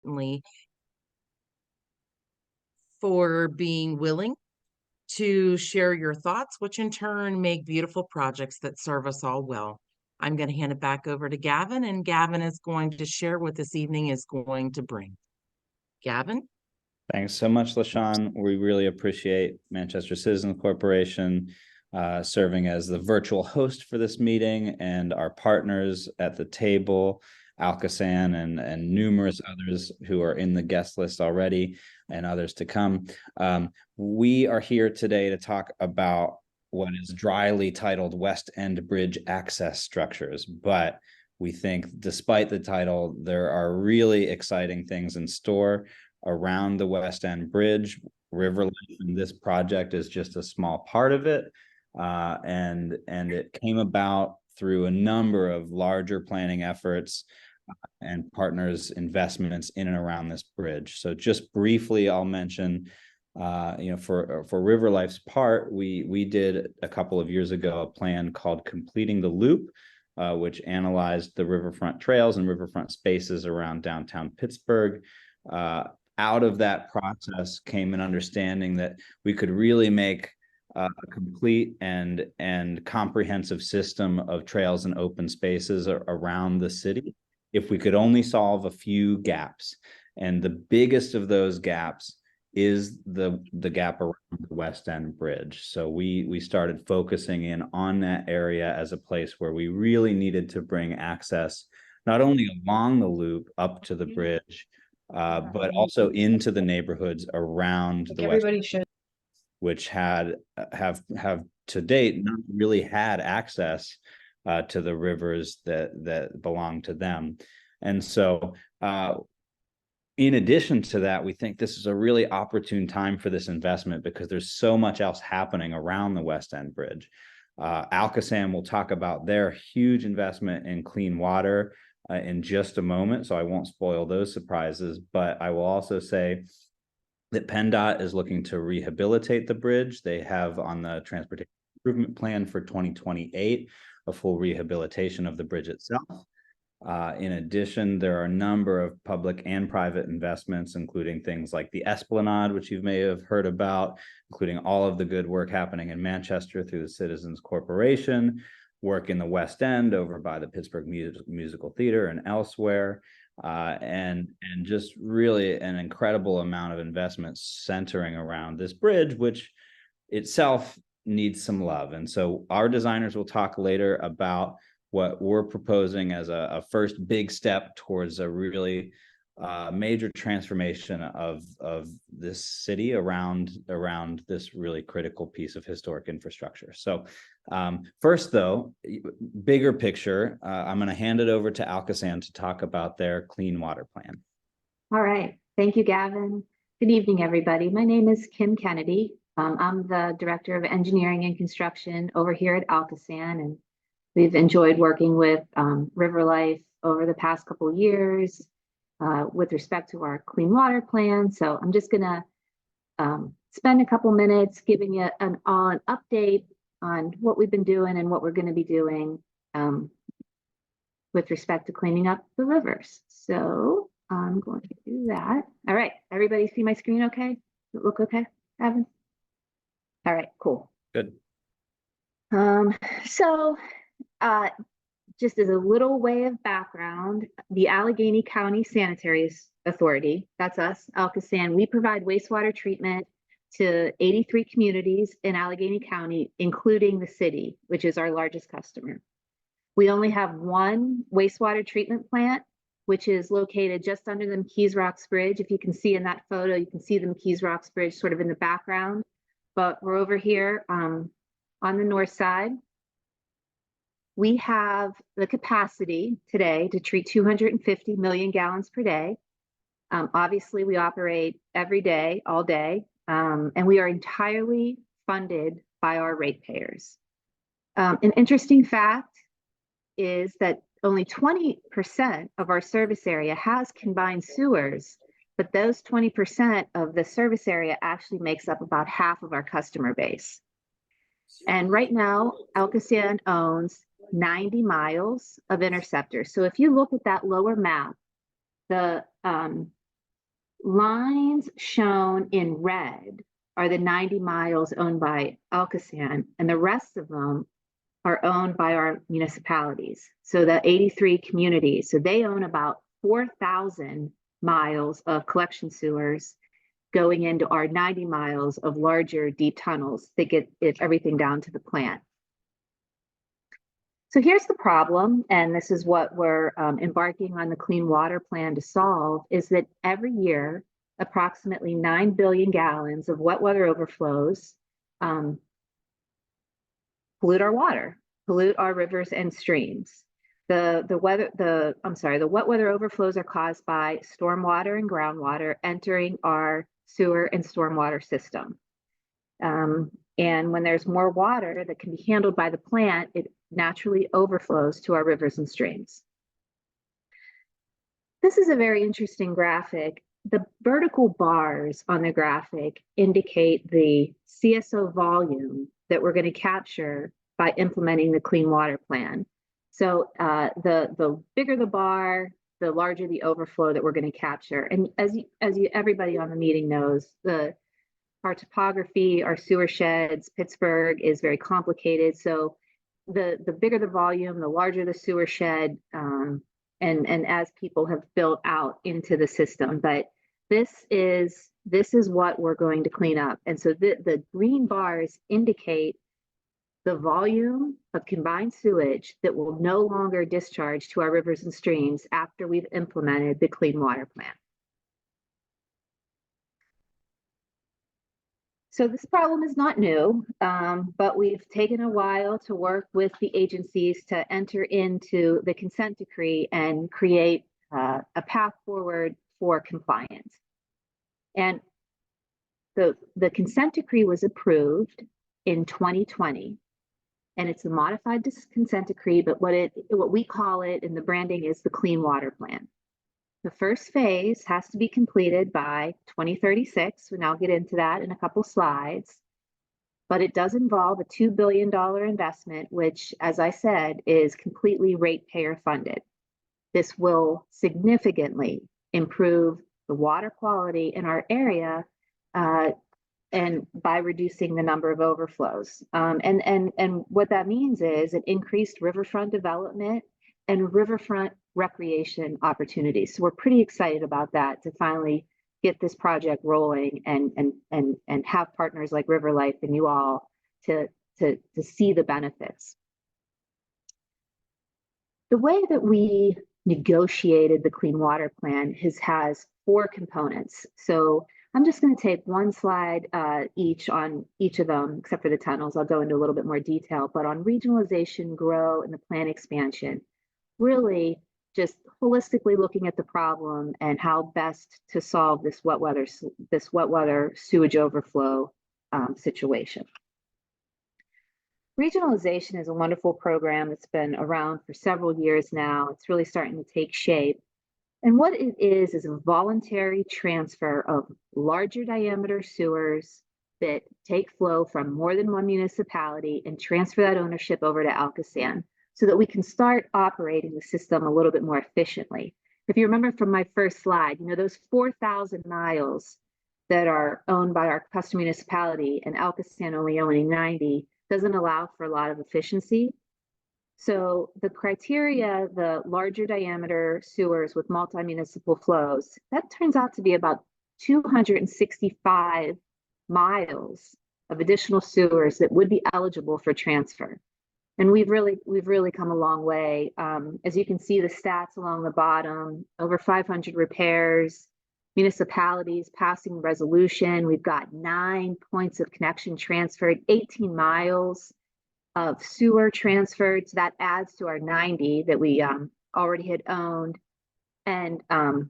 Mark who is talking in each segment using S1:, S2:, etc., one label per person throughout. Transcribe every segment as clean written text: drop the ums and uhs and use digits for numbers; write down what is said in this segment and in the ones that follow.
S1: importantly, for being willing to share your thoughts, which in turn make beautiful projects that serve us all well. I'm going to hand it back over to Gavin, and Gavin is going to share what this evening is going to bring. Gavin?
S2: Thanks so much, LaShawn. We really appreciate Manchester Citizens Corporation serving as the virtual host for this meeting, and our partners at the table, ALCOSAN and numerous others who are in the guest list already, and others to come. We are here today to talk about what is dryly titled West End Bridge Access Structures, but we think despite the title, there are really exciting things in store around the West End Bridge. Riverlife in this project is just a small part of it, and it came about through a number of larger planning efforts and partners' investments in and around this bridge. So just briefly, I'll mention, for Riverlife's part, we did a couple of years ago a plan called Completing the Loop, which analyzed the riverfront trails and riverfront spaces around downtown Pittsburgh. Out of that process came an understanding that we could really make a complete and comprehensive system of trails and open spaces around the city if we could only solve a few gaps. And the biggest of those gaps is the gap around the West End Bridge. So we started focusing in on that area as a place where we really needed to bring access not only along the loop up to the bridge, but also into the neighborhoods around the West End, which have to date not really had access to the rivers that belong to them. And so in addition to that, we think this is a really opportune time for this investment because there's so much else happening around the West End Bridge. ALCOSAN will talk about their huge investment in clean water in just a moment, so I won't spoil those surprises, but I will also say that PennDOT is looking to rehabilitate the bridge. They have on the transportation improvement plan for 2028 a full rehabilitation of the bridge itself. In addition, there are a number of public and private investments, including things like the Esplanade, which you may have heard about, including all of the good work happening in Manchester through the Citizens Corporation, work in the West End over by the Pittsburgh Musical Theater and elsewhere, and just really an incredible amount of investment centering around this bridge, which itself needs some love. And so our designers will talk later about what we're proposing as a first big step towards a really major transformation of this city around this really critical piece of historic infrastructure. So first, though, bigger picture, I'm going to hand it over to ALCOSAN to talk about their clean water plan.
S3: All right. Thank you, Gavin. Good evening, everybody. My name is Kim Kennedy. I'm the Director of Engineering and Construction over here at ALCOSAN, and we've enjoyed working with Riverlife over the past couple of years with respect to our clean water plan. So I'm just going to spend a couple minutes giving you an update on what we've been doing and what we're going to be doing with respect to cleaning up the rivers. So I'm going to do that. All right. Everybody see my screen okay? Does it look okay, Evan? All right, cool.
S2: Good.
S3: Just as a little way of background, the Allegheny County Sanitary Authority, that's us, ALCOSAN, we provide wastewater treatment to 83 communities in Allegheny County, including the city, which is our largest customer. We only have one wastewater treatment plant, which is located just under the McKees Rocks Bridge. If you can see in that photo, you can see the McKees Rocks Bridge sort of in the background, but we're over here on the north side. We have the capacity today to treat 250 million gallons per day. Obviously, we operate every day, all day, and we are entirely funded by our ratepayers. An interesting fact is that only 20% of our service area has combined sewers, but those 20% of the service area actually makes up about half of our customer base. And right now, ALCOSAN owns 90 miles of interceptors. So if you look at that lower map, the lines shown in red are the 90 miles owned by ALCOSAN, and the rest of them are owned by our municipalities. So the 83 communities, so they own about 4,000 miles of collection sewers going into our 90 miles of larger deep tunnels that get everything down to the plant. So here's the problem, and this is what we're embarking on the Clean Water Plan to solve, is that every year, approximately 9 billion gallons of wet weather overflows pollute our water, pollute our rivers and streams. The wet weather overflows are caused by stormwater and groundwater entering our sewer and stormwater system. And when there's more water that can be handled by the plant, it naturally overflows to our rivers and streams. This is a very interesting graphic. The vertical bars on the graphic indicate the CSO volume that we're going to capture by implementing the Clean Water Plan. So the bigger the bar, the larger the overflow that we're going to capture. And everybody on the meeting knows, our topography, our sewer sheds, Pittsburgh is very complicated. So the bigger the volume, the larger the sewer shed, and as people have built out into the system. But this is what we're going to clean up. And so the green bars indicate the volume of combined sewage that will no longer discharge to our rivers and streams after we've implemented the Clean Water Plan. So this problem is not new, but we've taken a while to work with the agencies to enter into the consent decree and create a path forward for compliance. And the consent decree was approved in 2020, and it's a modified consent decree, but what we call it in the branding is the Clean Water Plan. The first phase has to be completed by 2036, and I'll get into that in a couple slides. But it does involve a $2 billion investment, which, as I said, is completely ratepayer funded. This will significantly improve the water quality in our area, and by reducing the number of overflows. And what that means is an increased riverfront development and riverfront recreation opportunities. So we're pretty excited about that, to finally get this project rolling and have partners like Riverlife and you all to see the benefits. The way that we negotiated the Clean Water Plan has 4 components. So I'm just going to take one slide each on each of them, except for the tunnels. I'll go into a little bit more detail, but on regionalization, grow, and the plan expansion, really just holistically looking at the problem and how best to solve this wet weather sewage overflow situation. Regionalization is a wonderful program that's been around for several years now. It's really starting to take shape. And what it is a voluntary transfer of larger diameter sewers that take flow from more than one municipality and transfer that ownership over to ALCOSAN, so that we can start operating the system a little bit more efficiently. If you remember from my first slide, those 4,000 miles that are owned by our customer municipality and ALCOSAN only owning 90 doesn't allow for a lot of efficiency. So the criteria, the larger diameter sewers with multi-municipal flows, that turns out to be about 265 miles of additional sewers that would be eligible for transfer. And we've really come a long way. As you can see, the stats along the bottom, over 500 repairs, municipalities passing resolution. We've got 9 points of connection transferred, 18 miles of sewer transferred. So that adds to our 90 that we already had owned. And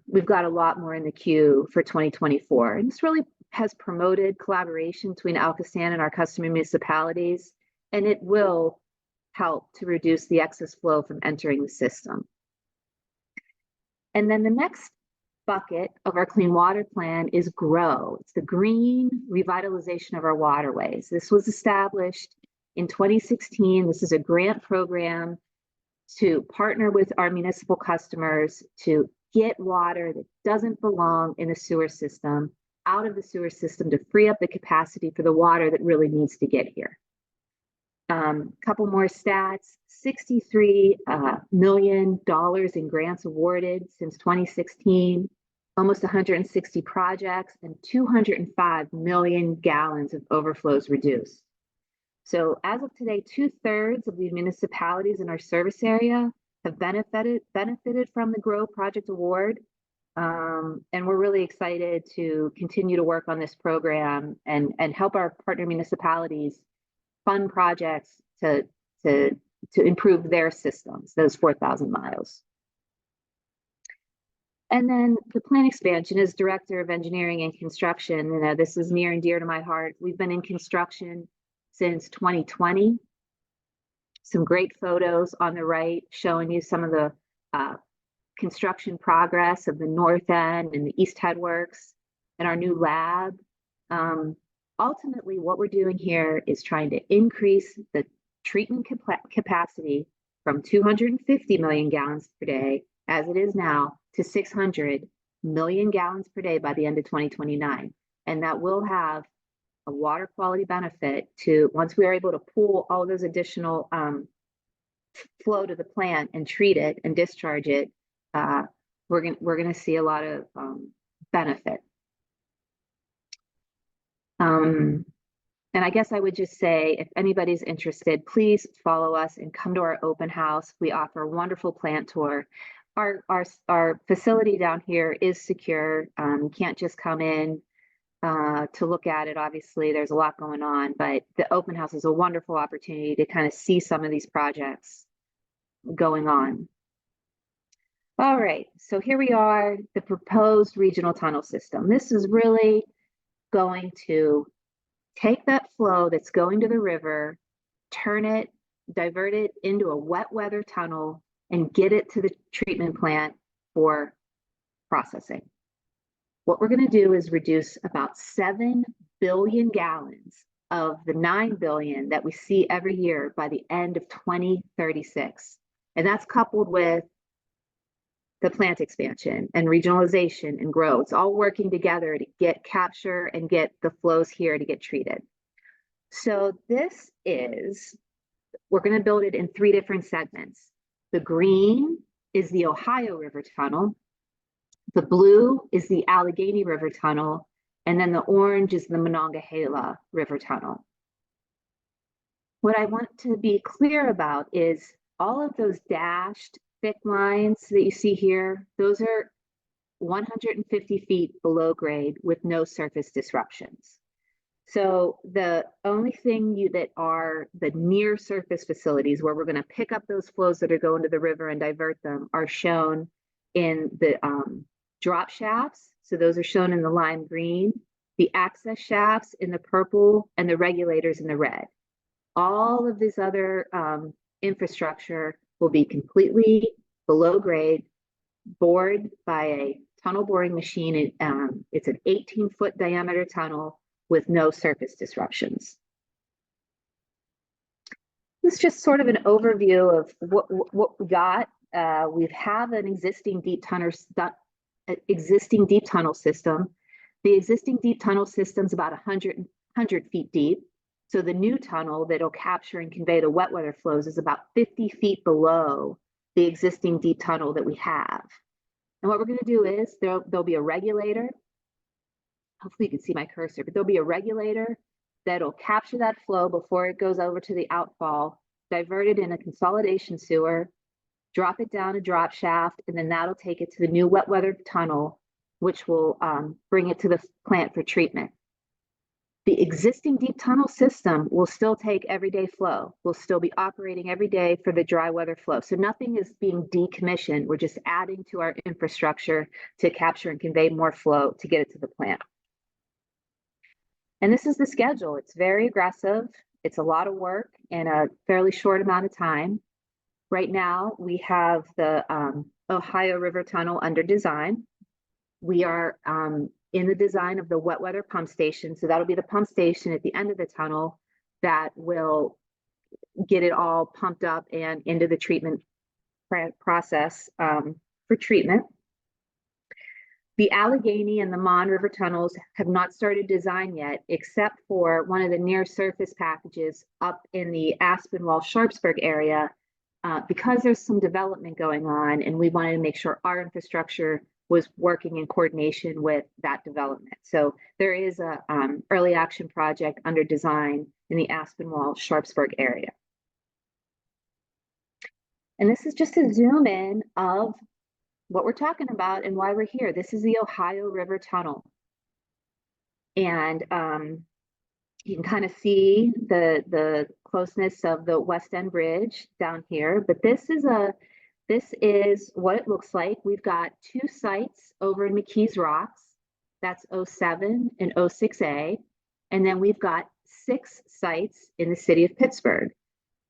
S3: we've got a lot more in the queue for 2024. And this really has promoted collaboration between ALCOSAN and our customer municipalities, and it will help to reduce the excess flow from entering the system. And then the next bucket of our Clean Water Plan is GROW. It's the green revitalization of our waterways. This was established in 2016. This is a grant program to partner with our municipal customers to get water that doesn't belong in a sewer system out of the sewer system to free up the capacity for the water that really needs to get here. Couple more stats, $63 million in grants awarded since 2016, almost 160 projects, and 205 million gallons of overflows reduced. So as of today, 2/3 of the municipalities in our service area have benefited from the GROW project award. And we're really excited to continue to work on this program and help our partner municipalities fund projects to improve their systems, those 4,000 miles. And then the plant expansion. As Director of Engineering and Construction, you know, this is near and dear to my heart. We've been in construction since 2020. Some great photos on the right showing you some of the construction progress of the north end and the east headworks and our new lab. Ultimately, what we're doing here is trying to increase the treatment capacity from 250 million gallons per day, as it is now, to 600 million gallons per day by the end of 2029. And that will have a water quality benefit to, once we are able to pool all those additional flow to the plant and treat it and discharge it, we're gonna see a lot of benefit. And I guess I would just say, if anybody's interested, please follow us and come to our open house. We offer a wonderful plant tour. Our facility down here is secure. You can't just come in to look at it. Obviously, there's a lot going on, but the open house is a wonderful opportunity to kind of see some of these projects going on. All right, so here we are, the proposed regional tunnel system. This is really going to take that flow that's going to the river, turn it, divert it into a wet weather tunnel, and get it to the treatment plant for processing. What we're going to do is reduce about 7 billion gallons of the 9 billion that we see every year by the end of 2036. And that's coupled with the plant expansion and regionalization and growth. It's all working together to get capture and get the flows here to get treated. So this is, we're going to build it in 3 different segments. The green is the Ohio River Tunnel. The blue is the Allegheny River Tunnel. And then the orange is the Monongahela River Tunnel. What I want to be clear about is all of those dashed thick lines that you see here, those are 150 feet below grade with no surface disruptions. So the only thing that are the near surface facilities where we're going to pick up those flows that are going to the river and divert them are shown in the drop shafts. So those are shown in the lime green, the access shafts in the purple, and the regulators in the red. All of this other infrastructure will be completely below grade, bored by a tunnel boring machine. It's an 18-foot diameter tunnel with no surface disruptions. This is just sort of an overview of what we got. We have an existing deep tunnel system. The existing deep tunnel system is about 100 feet deep. So the new tunnel that'll capture and convey the wet weather flows is about 50 feet below the existing deep tunnel that we have. And what we're going to do is there'll be a regulator. Hopefully you can see my cursor, but there'll be a regulator that'll capture that flow before it goes over to the outfall, divert it in a consolidation sewer, drop it down a drop shaft, and then that'll take it to the new wet weather tunnel, which will bring it to the plant for treatment. The existing deep tunnel system will still take everyday flow. We'll still be operating every day for the dry weather flow. So nothing is being decommissioned. We're just adding to our infrastructure to capture and convey more flow to get it to the plant. And this is the schedule. It's very aggressive. It's a lot of work in a fairly short amount of time. Right now, we have the Ohio River Tunnel under design. We are in the design of the wet weather pump station. So that'll be the pump station at the end of the tunnel that will get it all pumped up and into the treatment process for treatment. The Allegheny and the Mon River tunnels have not started design yet, except for one of the near surface packages up in the Aspinwall-Sharpsburg area, because there's some development going on, and we wanted to make sure our infrastructure was working in coordination with that development. So there is a early action project under design in the Aspinwall-Sharpsburg area. And this is just a zoom in of what we're talking about and why we're here. This is the Ohio River Tunnel. And you can kind of see the closeness of the West End Bridge down here, but this is what it looks like. We've got 2 sites over in McKees Rocks. That's 07 and 06A. And then we've got 6 sites in the city of Pittsburgh,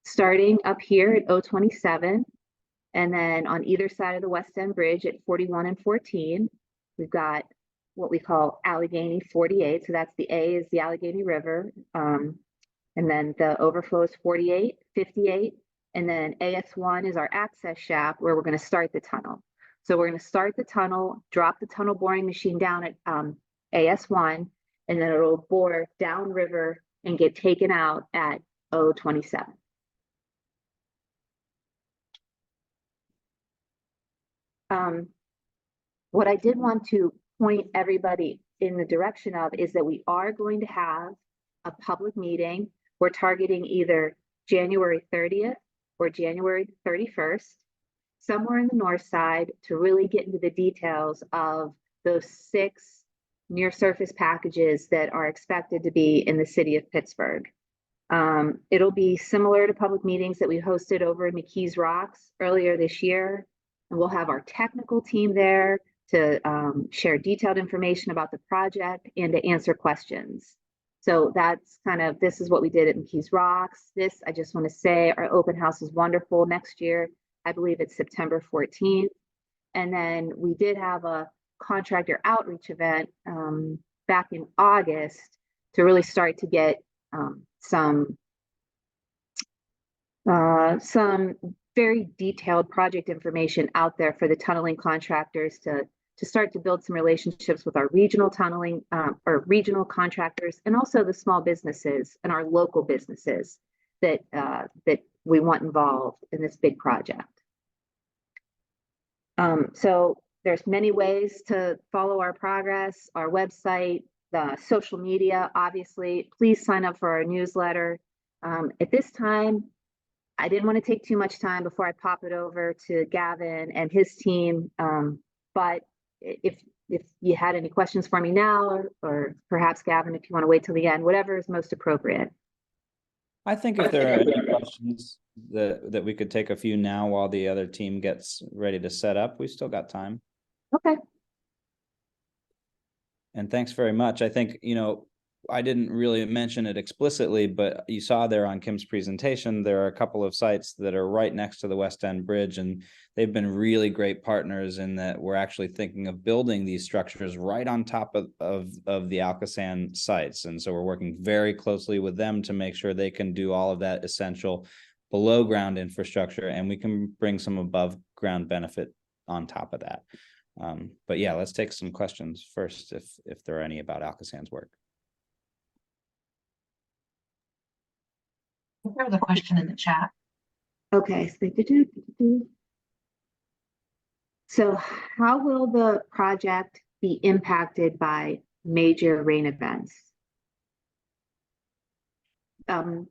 S3: starting up here at 027. And then on either side of the West End Bridge at 41 and 14, we've got what we call Allegheny 48. So that's the A is the Allegheny River. And then the overflow is 48, 58. And then AS1 is our access shaft where we're going to start the tunnel. So we're going to start the tunnel, drop the tunnel boring machine down at AS1, and then it'll bore downriver and get taken out at 027. What I did want to point everybody in the direction of is that we are going to have a public meeting. We're targeting either January 30th or January 31st, somewhere in the north side, to really get into the details of those 6 near surface packages that are expected to be in the city of Pittsburgh. It'll be similar to public meetings that we hosted over in McKees Rocks earlier this year. And we'll have our technical team there to share detailed information about the project and to answer questions. So that's kind of, this is what we did at McKees Rocks. This, I just want to say, our open house is wonderful next year. I believe it's September 14th. And then we did have a contractor outreach event back in August to really start to get some very detailed project information out there for the tunneling contractors to start to build some relationships with our regional tunneling or regional contractors, and also the small businesses and our local businesses that we want involved in this big project. So there's many ways to follow our progress, our website, the social media, obviously. Please sign up for our newsletter. At this time, I didn't want to take too much time before I pop it over to Gavin and his team. But if you had any questions for me now, or perhaps Gavin, if you want to wait till the end, whatever is most appropriate.
S2: I think if there are any questions that we could take a few now while the other team gets ready to set up, we still got time.
S3: Okay.
S2: And thanks very much. I think, I didn't really mention it explicitly, but you saw there on Kim's presentation, there are a couple of sites that are right next to the West End Bridge, and they've been really great partners in that we're actually thinking of building these structures right on top of the ALCOSAN sites. And so we're working very closely with them to make sure they can do all of that essential below ground infrastructure, and we can bring some above ground benefit on top of that. But yeah, let's take some questions first, if there are any about ALCOSAN's work.
S4: There was a question in the chat.
S3: Okay. So how will the project be impacted by major rain events? As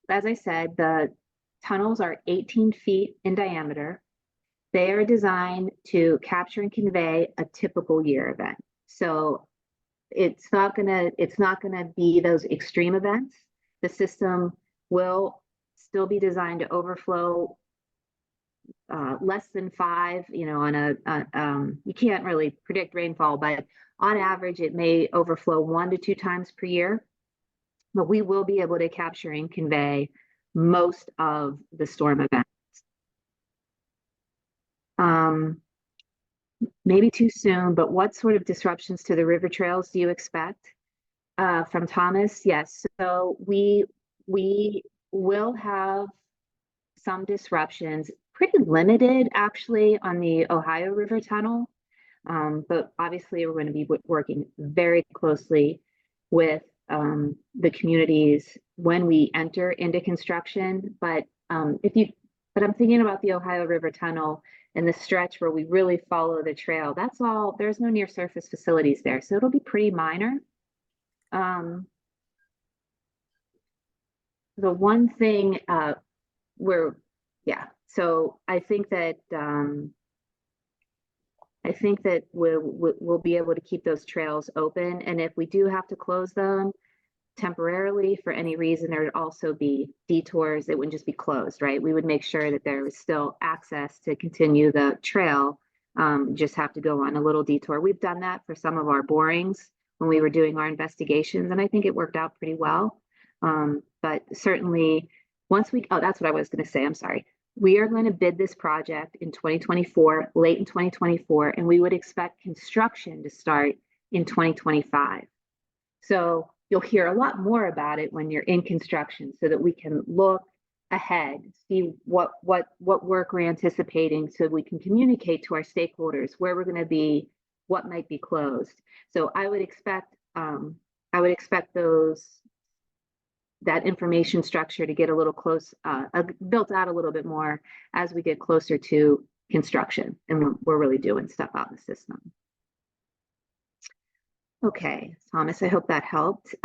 S3: I said, the tunnels are 18 feet in diameter. They are designed to capture and convey a typical year event. So it's not gonna be those extreme events. The system will still be designed to overflow less than 5. You can't really predict rainfall, but on average, it may overflow 1 to 2 times per year. But we will be able to capture and convey most of the storm events. Maybe too soon, but what sort of disruptions to the river trails do you expect? From Thomas, yes. So we will have some disruptions pretty limited actually on the Ohio River Tunnel. But obviously we're going to be working very closely with the communities when we enter into construction. But I'm thinking about the Ohio River Tunnel and the stretch where we really follow the trail. That's all, there's no near surface facilities there. So it'll be pretty minor. The one thing so I think that we'll be able to keep those trails open. And if we do have to close them temporarily for any reason, there would also be detours. It wouldn't just be closed, right? We would make sure that there was still access to continue the trail. Just have to go on a little detour. We've done that for some of our borings when we were doing our investigations, and I think it worked out pretty well. But certainly that's what I was going to say. I'm sorry. We are going to bid this project in 2024, late in 2024, and we would expect construction to start in 2025. So you'll hear a lot more about it when you're in construction so that we can look ahead, see what work we're anticipating so we can communicate to our stakeholders where we're going to be, what might be closed. So I would expect that information structure to get a little built out a little bit more as we get closer to construction and we're really doing stuff out in the system. Okay, Thomas, I hope that helped.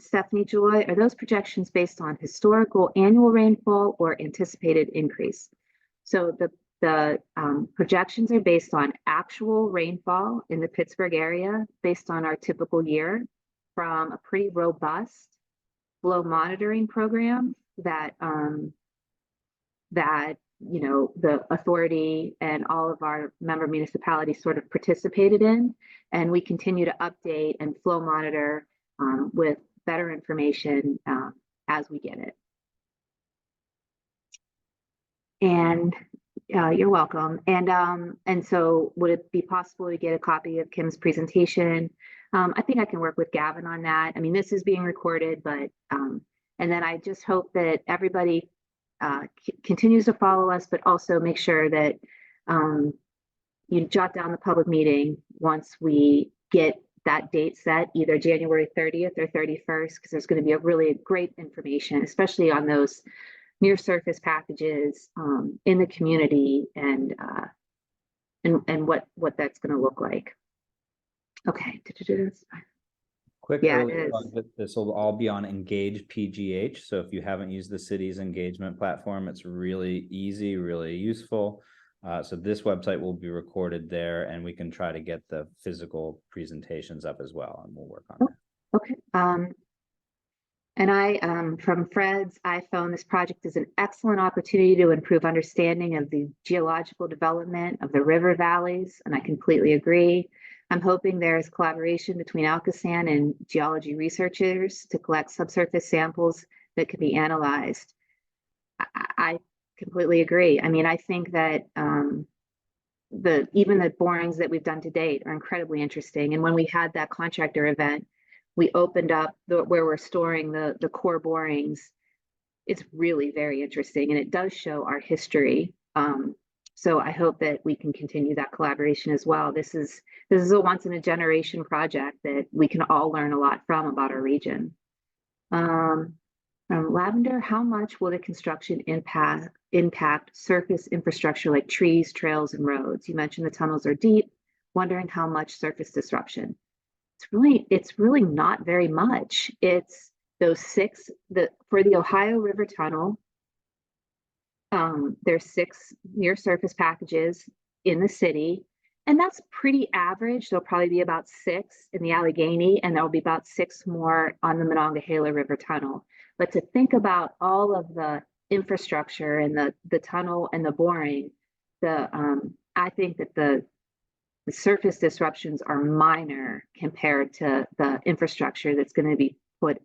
S3: Stephanie Joy, are those projections based on historical annual rainfall or anticipated increase? So the projections are based on actual rainfall in the Pittsburgh area based on our typical year from a pretty robust flow monitoring program that the authority and all of our member municipalities sort of participated in, and we continue to update and flow monitor with better information as we get it. And you're welcome. And so would it be possible to get a copy of Kim's presentation? I think I can work with Gavin on that. I mean, this is being recorded, but and then I just hope that everybody continues to follow us, but also make sure that you jot down the public meeting once we get that date set, either January 30th or 31st, because there's going to be a really great information, especially on those near surface packages in the community and what that's going to look like. Okay.
S2: Quick,
S3: yeah,
S2: this will all be on Engage PGH. So if you haven't used the city's engagement platform, it's really easy, really useful. So this website will be recorded there, and we can try to get the physical presentations up as well, and we'll work on that.
S3: Okay. And I, from Fred's iPhone, this project is an excellent opportunity to improve understanding of the geological development of the river valleys, and I completely agree. I'm hoping there is collaboration between ALCOSAN and geology researchers to collect subsurface samples that can be analyzed. I completely agree. I mean, I think that even the borings that we've done to date are incredibly interesting. And when we had that contractor event, we opened up where we're storing the core borings. It's really very interesting, and it does show our history. So I hope that we can continue that collaboration as well. This is a once in a generation project that we can all learn a lot from about our region. From Lavender, how much will the construction impact surface infrastructure like trees, trails, and roads? You mentioned the tunnels are deep. Wondering how much surface disruption. It's really not very much. It's those for the Ohio River Tunnel. There's 6 near surface packages in the city, and that's pretty average. There'll probably be about 6 in the Allegheny, and there'll be about 6 more on the Monongahela River Tunnel. But to think about all of the infrastructure and the tunnel and the boring, I think that the surface disruptions are minor compared to the infrastructure that's going to be put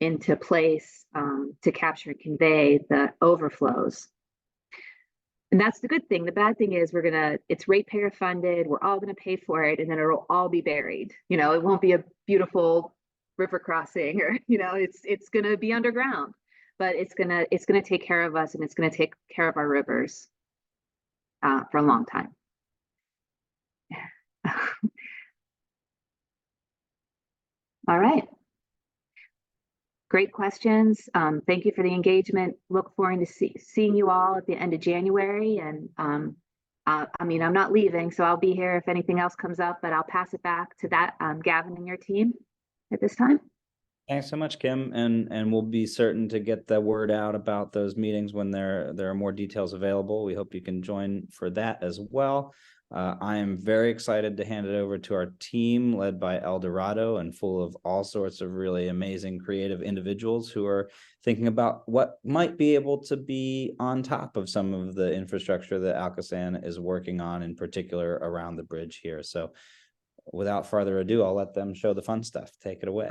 S3: into place to capture and convey the overflows. And that's the good thing. The bad thing is it's ratepayer funded. We're all going to pay for it, and then it'll all be buried. You know, it won't be a beautiful river crossing, or, you know, it's going to be underground. but it's gonna take care of us, and it's gonna take care of our rivers for a long time. All right. Great questions. Thank you for the engagement. Look forward to seeing you all at the end of January. And I mean, I'm not leaving, so I'll be here if anything else comes up, but I'll pass it back to Gavin and your team at this time.
S2: Thanks so much, Kim, and we'll be certain to get the word out about those meetings when there are more details available. We hope you can join for that as well. I am very excited to hand it over to our team led by Dorado and full of all sorts of really amazing creative individuals who are thinking about what might be able to be on top of some of the infrastructure that ALCOSAN is working on, in particular around the bridge here. So without further ado, I'll let them show the fun stuff. Take it away.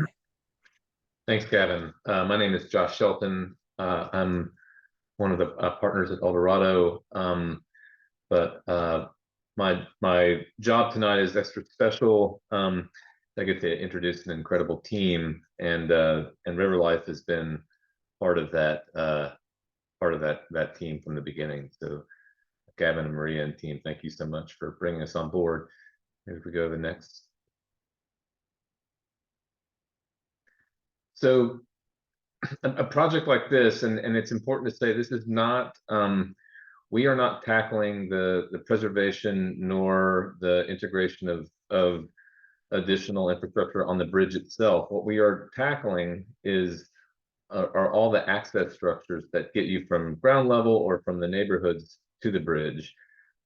S4: Thanks, Gavin. My name is Josh Shelton. I'm one of the partners at Dorado, but my job tonight is extra special. I get to introduce an incredible team, and Riverlife has been part of that team from the beginning. So, Gavin and Maria and team, thank you so much for bringing us on board. Maybe if we go to the next. So a project like this, and it's important to say this is not, we are not tackling the preservation nor the integration of additional infrastructure on the bridge itself. What we are tackling are all the access structures that get you from ground level or from the neighborhoods to the bridge.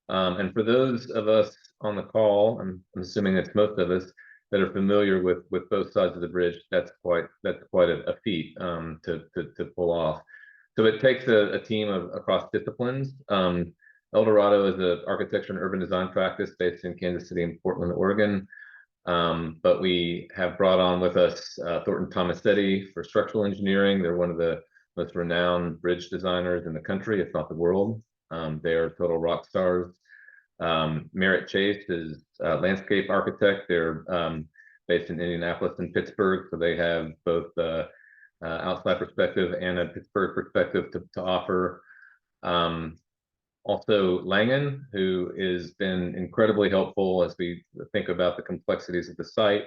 S4: And for those of us on the call, I'm assuming it's most of us, that are familiar with both sides of the bridge, that's quite a feat to pull off. So it takes a team across disciplines. Dorado is an architecture and urban design practice based in Kansas City and Portland, Oregon. But we have brought on with us Thornton Tomasetti for structural engineering. They're one of the most renowned bridge designers in the country, if not the world. They are total rock stars. Merritt Chase is a landscape architect. They're based in Indianapolis and Pittsburgh, so they have both the outside perspective and a Pittsburgh perspective to offer. Also Langen, who has been incredibly helpful as we think about the complexities of the site,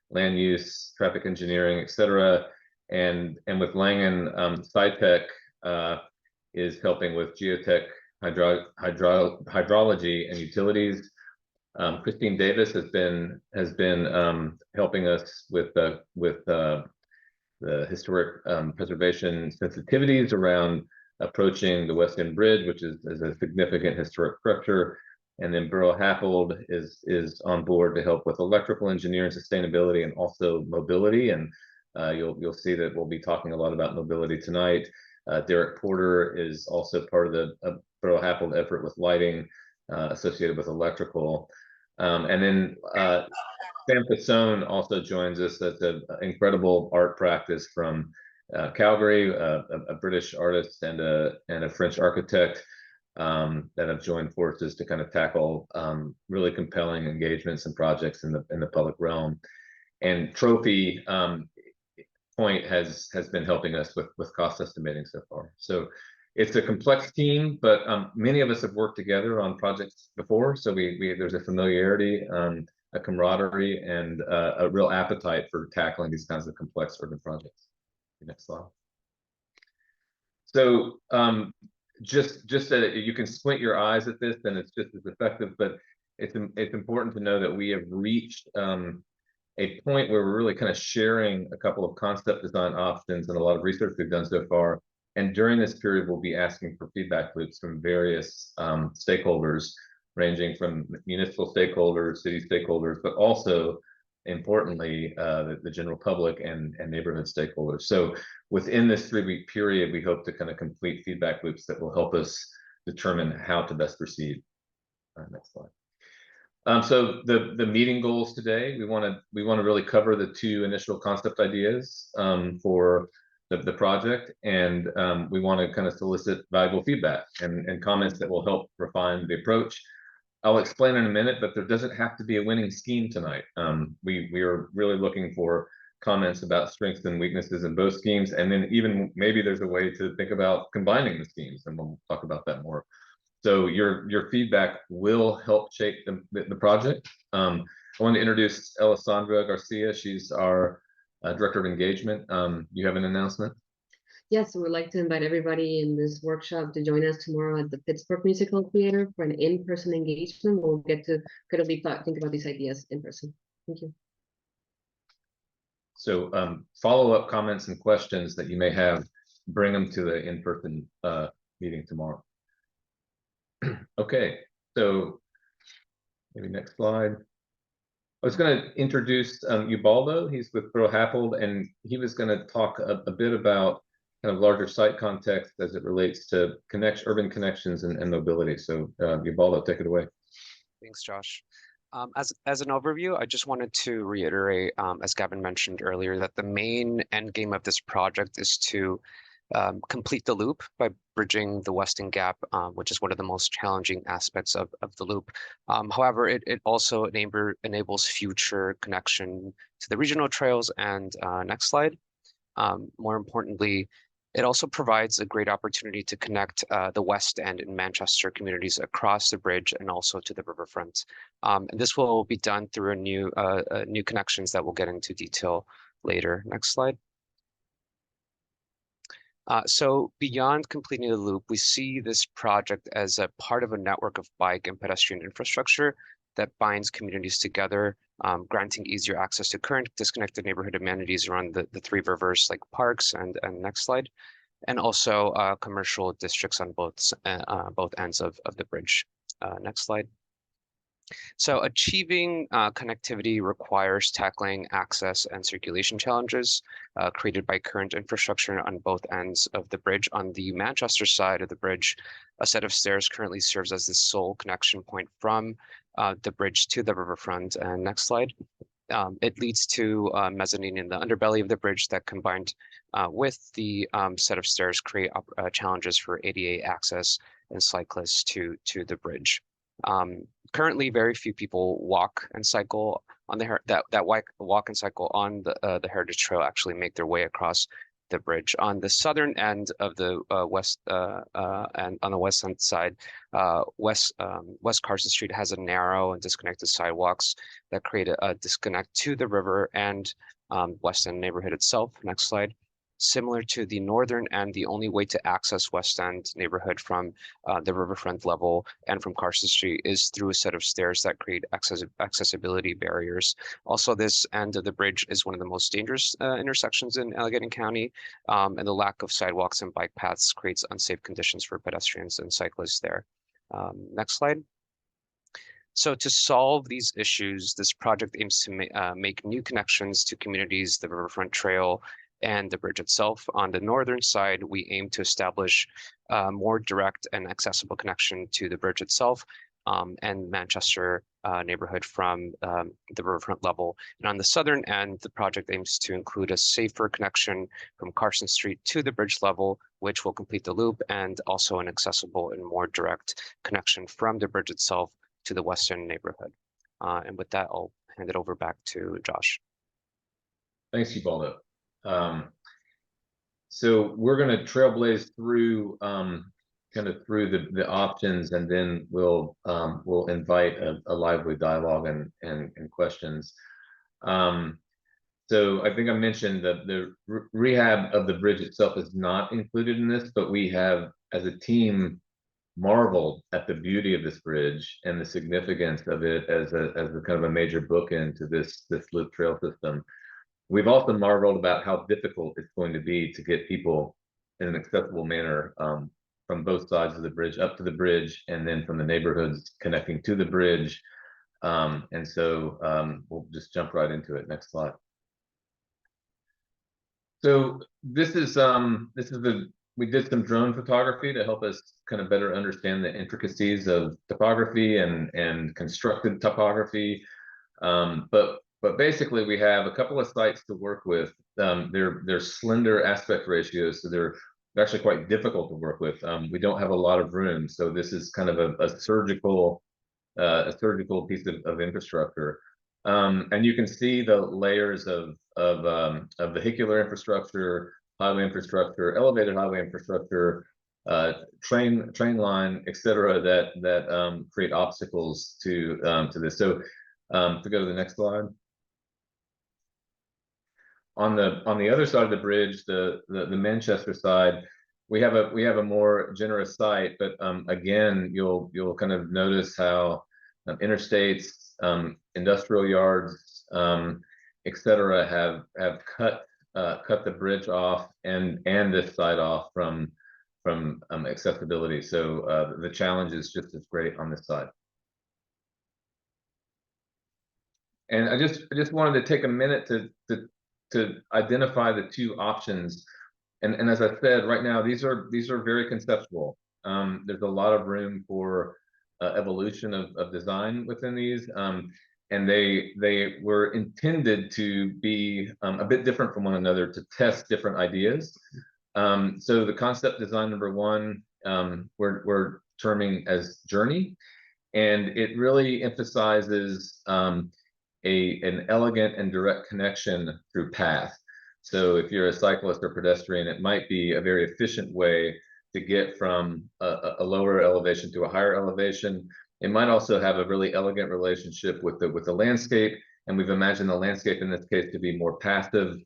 S4: land use, traffic engineering, etc. And with Langen, SciTech is helping with geotech, hydrology, and utilities. Christine Davis has been helping us with the historic preservation sensitivities around approaching the West End Bridge, which is a significant historic structure. And then Burrow Happold is on board to help with electrical engineering, sustainability, and also mobility. And you'll see that we'll be talking a lot about mobility tonight. Derek Porter is also part of the Burrow Happold effort with lighting associated with electrical. And then Sam Fassone also joins us. That's an incredible art practice from Calgary, a British artist and a French architect that have joined forces to kind of tackle really compelling engagements and projects in the public realm. And Trophy Point has been helping us with cost estimating so far. So it's a complex team, but many of us have worked together on projects before, so there's a familiarity, a camaraderie, and a real appetite for tackling these kinds of complex urban projects. Next slide. So just that you can squint your eyes at this, and it's just as effective. But it's important to know that we have reached a point where we're really kind of sharing a couple of concept design options and a lot of research we've done so far. And during this period, we'll be asking for feedback loops from various stakeholders, ranging from municipal stakeholders, city stakeholders, but also, importantly, the general public and neighborhood stakeholders. So within this 3-week period, we hope to kind of complete feedback loops that will help us determine how to best proceed. Next slide. So the meeting goals today, we want to really cover the 2 initial concept ideas for the project, and we want to kind of solicit valuable feedback and comments that will help refine the approach. I'll explain in a minute, but there doesn't have to be a winning scheme tonight. We are really looking for comments about strengths and weaknesses in both schemes, and then even maybe there's a way to think about combining the schemes, and we'll talk about that more. So your feedback will help shape the project. I want to introduce Alessandra Garcia. She's our Director of Engagement. You have an announcement?
S5: Yes, we would like to invite everybody in this workshop to join us tomorrow at the Pittsburgh Musical Theater for an in-person engagement. We'll get to critically think about these ideas in person. Thank you.
S4: So follow-up comments and questions that you may have, bring them to the in-person meeting tomorrow. Okay, so maybe next slide. I was going to introduce Ubaldo. He's with Throw Happold, and he was going to talk a bit about kind of larger site context as it relates to urban connections and mobility. So Ubaldo, take it away.
S6: Thanks, Josh. As an overview, I just wanted to reiterate, as Gavin mentioned earlier, that the main end game of this project is to complete the loop by bridging the Weston Gap, which is one of the most challenging aspects of the loop. However, it also enables future connection to the regional trails. And next slide. More importantly, it also provides a great opportunity to connect the West End and Manchester communities across the bridge and also to the riverfront. And this will be done through new connections that we'll get into detail later. Next slide. So beyond completing the loop, we see this project as a part of a network of bike and pedestrian infrastructure that binds communities together, granting easier access to current disconnected neighborhood amenities around the three rivers like parks and next slide, and also commercial districts on both ends of the bridge. Next slide. So achieving connectivity requires tackling access and circulation challenges created by current infrastructure on both ends of the bridge. On the Manchester side of the bridge, a set of stairs currently serves as the sole connection point from the bridge to the riverfront. And next slide. It leads to mezzanine in the underbelly of the bridge that, combined with the set of stairs, create challenges for ADA access and cyclists to the bridge. Currently, very few people walk and cycle on walk and cycle on the Heritage Trail actually make their way across the bridge. On the southern end of the west and on the west side, West Carson Street has a narrow and disconnected sidewalks that create a disconnect to the river and West End neighborhood itself. Next slide. Similar to the northern end, the only way to access West End neighborhood from the riverfront level and from Carson Street is through a set of stairs that create accessibility barriers. Also, this end of the bridge is one of the most dangerous intersections in Allegheny County, and the lack of sidewalks and bike paths creates unsafe conditions for pedestrians and cyclists there. Next slide. So to solve these issues, this project aims to make new connections to communities, the Riverfront Trail, and the bridge itself. On the northern side, we aim to establish a more direct and accessible connection to the bridge itself and Manchester neighborhood from the riverfront level. And on the southern end, the project aims to include a safer connection from Carson Street to the bridge level, which will complete the loop, and also an accessible and more direct connection from the bridge itself to the western neighborhood. And with that, I'll hand it over back to Josh.
S4: Thanks, Ubaldo. So we're going to trailblaze through kind of through the options, and then we'll invite a lively dialogue and questions. So I think I mentioned that the rehab of the bridge itself is not included in this, but we have, as a team, marveled at the beauty of this bridge and the significance of it as a kind of a major bookend to this loop trail system. We've also marveled about how difficult it's going to be to get people in an accessible manner from both sides of the bridge up to the bridge, and then from the neighborhoods connecting to the bridge. And so we'll just jump right into it. Next slide. So this is we did some drone photography to help us kind of better understand the intricacies of topography and constructed topography. But basically, we have a couple of sites to work with. They're slender aspect ratios, so they're actually quite difficult to work with. We don't have a lot of room, so this is kind of a surgical piece of infrastructure. And you can see the layers of vehicular infrastructure, highway infrastructure, elevated highway infrastructure, train line, et cetera, that create obstacles to this. So to go to the next slide. On the other side of the bridge, the Manchester side, we have a more generous site, but again, you'll kind of notice how interstates, industrial yards, et cetera, have cut the bridge off and this side off from accessibility. So the challenge is just as great on this side. And I just wanted to take a minute to identify the two options. And as I said, right now, these are very conceptual. There's a lot of room for evolution of design within these. And they were intended to be a bit different from one another, to test different ideas. So the concept design number one, we're terming as Journey, and it really emphasizes an elegant and direct connection through path. So if you're a cyclist or pedestrian, it might be a very efficient way to get from a lower elevation to a higher elevation. It might also have a really elegant relationship with the landscape, and we've imagined the landscape in this case to be more passive.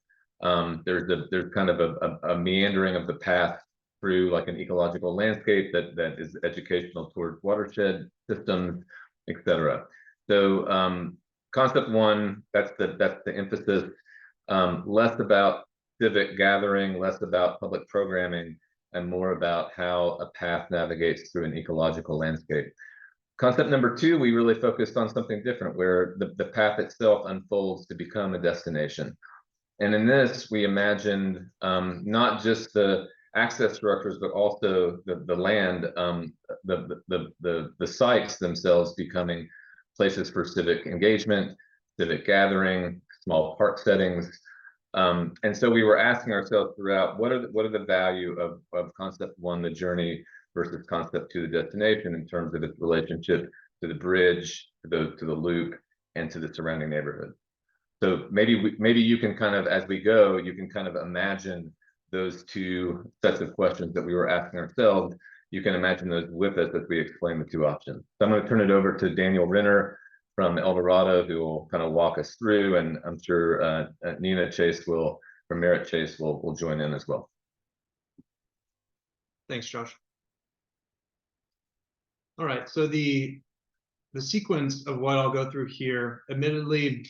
S4: There's kind of a meandering of the path through like an ecological landscape that is educational towards watershed systems, et cetera. So concept one, that's the emphasis. Less about civic gathering, less about public programming, and more about how a path navigates through an ecological landscape. Concept number two, we really focused on something different, where the path itself unfolds to become a destination. And in this, we imagined not just the access structures, but also the land, the sites themselves becoming places for civic engagement, civic gathering, small park settings. And so we were asking ourselves throughout, what are the value of concept one, the journey, versus concept two, the destination, in terms of its relationship to the bridge, to the loop, and to the surrounding neighborhood. So maybe you can kind of, as we go, you can kind of imagine those two sets of questions that we were asking ourselves. You can imagine those with us as we explain the two options. So I'm going to turn it over to Daniel Renner from Dorado, who will kind of walk us through, and I'm sure Nina Chase from Merritt Chase will join in as well.
S7: Thanks, Josh. All right, so the sequence of what I'll go through here, admittedly,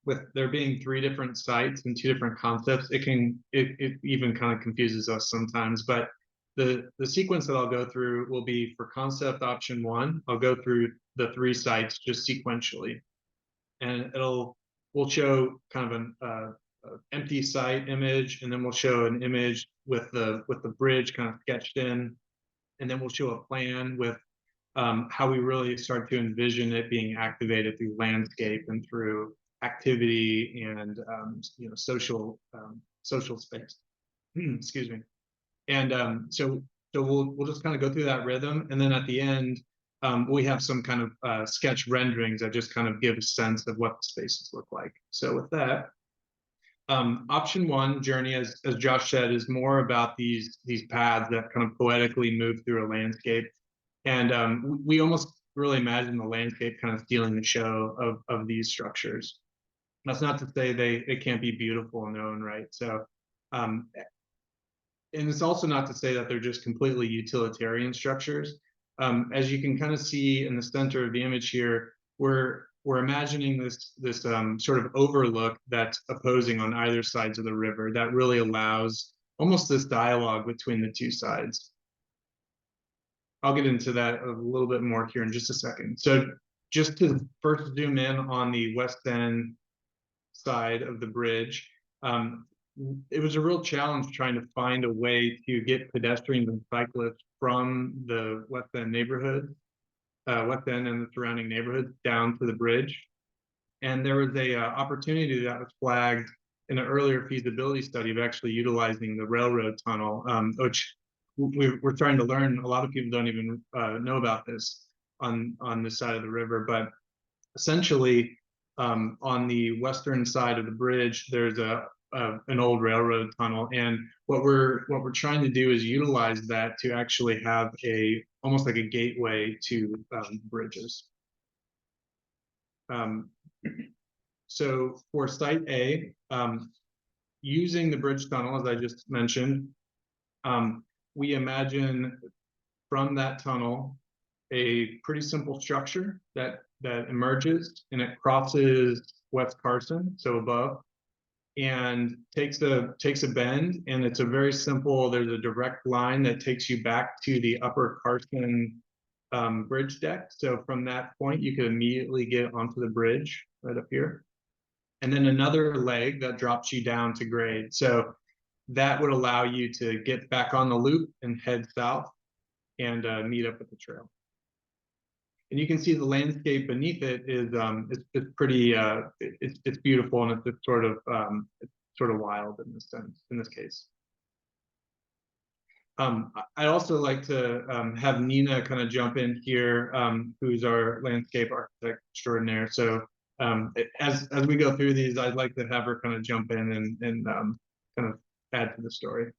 S7: with there being 3 different sites and 2 different concepts, it even kind of confuses us sometimes. But the sequence that I'll go through will be for concept option 1. I'll go through the 3 sites just sequentially, and we'll show kind of an empty site image, and then we'll show an image with the bridge kind of sketched in, and then we'll show a plan with how we really start to envision it being activated through landscape and through activity and social space. Excuse me. And so we'll just kind of go through that rhythm, and then at the end we have some kind of sketch renderings that just kind of give a sense of what the spaces look like. So with that, option 1, journey, as Josh said, is more about these paths that kind of poetically move through a landscape. And we almost really imagine the landscape kind of stealing the show of these structures. That's not to say they can't be beautiful in their own right. So, and it's also not to say that they're just completely utilitarian structures. As you can kind of see in the center of the image here, we're imagining this sort of overlook that's opposing on either sides of the river that really allows almost this dialogue between the 2 sides. I'll get into that a little bit more here in just a second. So just to first zoom in on the west end side of the bridge, it was a real challenge trying to find a way to get pedestrians and cyclists from the west end neighborhood, west end and the surrounding neighborhoods down to the bridge. And there was a opportunity that was flagged in an earlier feasibility study of actually utilizing the railroad tunnel, which we're trying to learn. A lot of people don't even know about this on this side of the river, but essentially on the western side of the bridge, there's an old railroad tunnel, and what we're trying to do is utilize that to actually have almost like a gateway to bridges. So for site A, using the bridge tunnel, as I just mentioned, we imagine from that tunnel a pretty simple structure that emerges, and it crosses West Carson, so above, and takes a bend, and it's a very simple, there's a direct line that takes you back to the upper Carson bridge deck. So from that point, you could immediately get onto the bridge right up here. And then another leg that drops you down to grade. So that would allow you to get back on the loop and head south and meet up with the trail. And you can see the landscape beneath it is it's pretty it's beautiful, and it's sort of wild in this sense, in this case. I'd also like to have Nina kind of jump in here, who's our landscape architect extraordinaire. So as we go through these, I'd like to have her kind of jump in and kind of add to the story.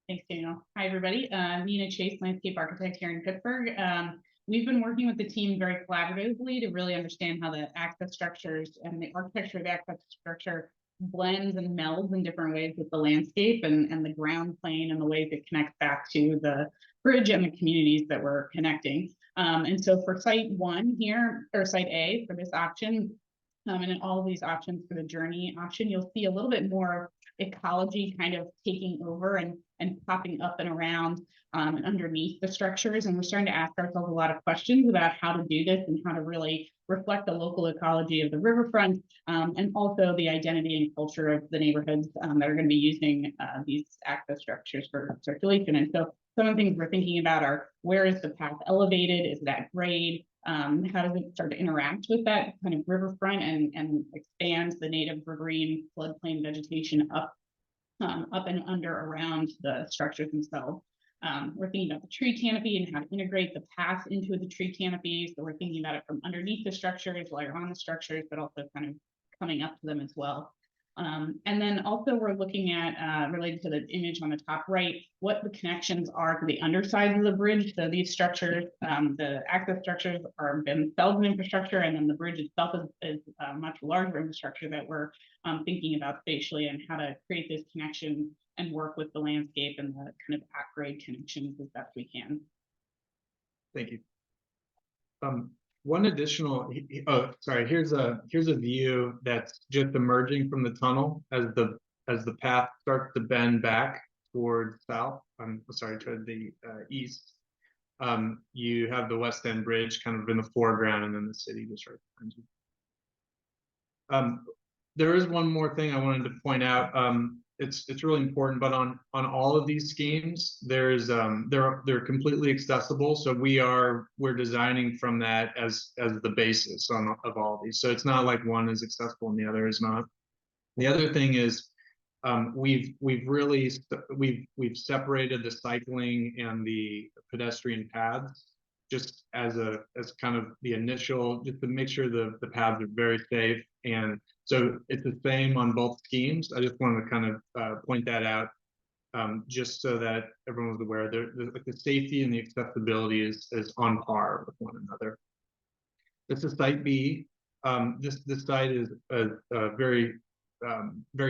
S8: Thanks, Daniel. Hi, everybody. Nina Chase, landscape architect here in Pittsburgh. We've been working with the team very collaboratively to really understand how the access structures and the architecture of the access structure blends and melds in different ways with the landscape and the ground plane and the ways it connects back to the bridge and the communities that we're connecting. And so for site 1 here, or site A for this option, and in all of these options for the journey option, you'll see a little bit more ecology kind of taking over and popping up and around and underneath the structures. And we're starting to ask ourselves a lot of questions about how to do this and how to really reflect the local ecology of the riverfront, and also the identity and culture of the neighborhoods that are going to be using these access structures for circulation. And so some of the things we're thinking about are, where is the path elevated? Is that grade? How does it start to interact with that kind of riverfront and expand the native riverine floodplain vegetation up and under around the structures themselves? We're thinking about the tree canopy and how to integrate the path into the tree canopy. So we're thinking about it from underneath the structures while you're on the structures, but also kind of coming up to them as well. And then also we're looking at, related to the image on the top right, what the connections are to the underside of the bridge. So these structures, the access structures are themselves an infrastructure, and then the bridge itself is a much larger infrastructure that we're thinking about spatially, and how to create this connection and work with the landscape and the kind of at-grade connections as best we can.
S7: Thank you. One additional, oh, sorry, here's a view that's just emerging from the tunnel as the path starts to bend back towards south. I'm sorry, toward the east. You have the West End Bridge kind of in the foreground, and then the city just right behind you. There is one more thing I wanted to point out. It's really important, but on all of these schemes, there's they're completely accessible. So we're designing from that as the basis of all of these. So it's not like one is accessible and the other is not. The other thing is we've separated the cycling and the pedestrian paths just as kind of the initial, just to make sure the paths are very safe. And so it's the same on both schemes. I just wanted to kind of point that out, just so that everyone was aware. Like the safety and the accessibility is on par with one another. This is site B. This site is very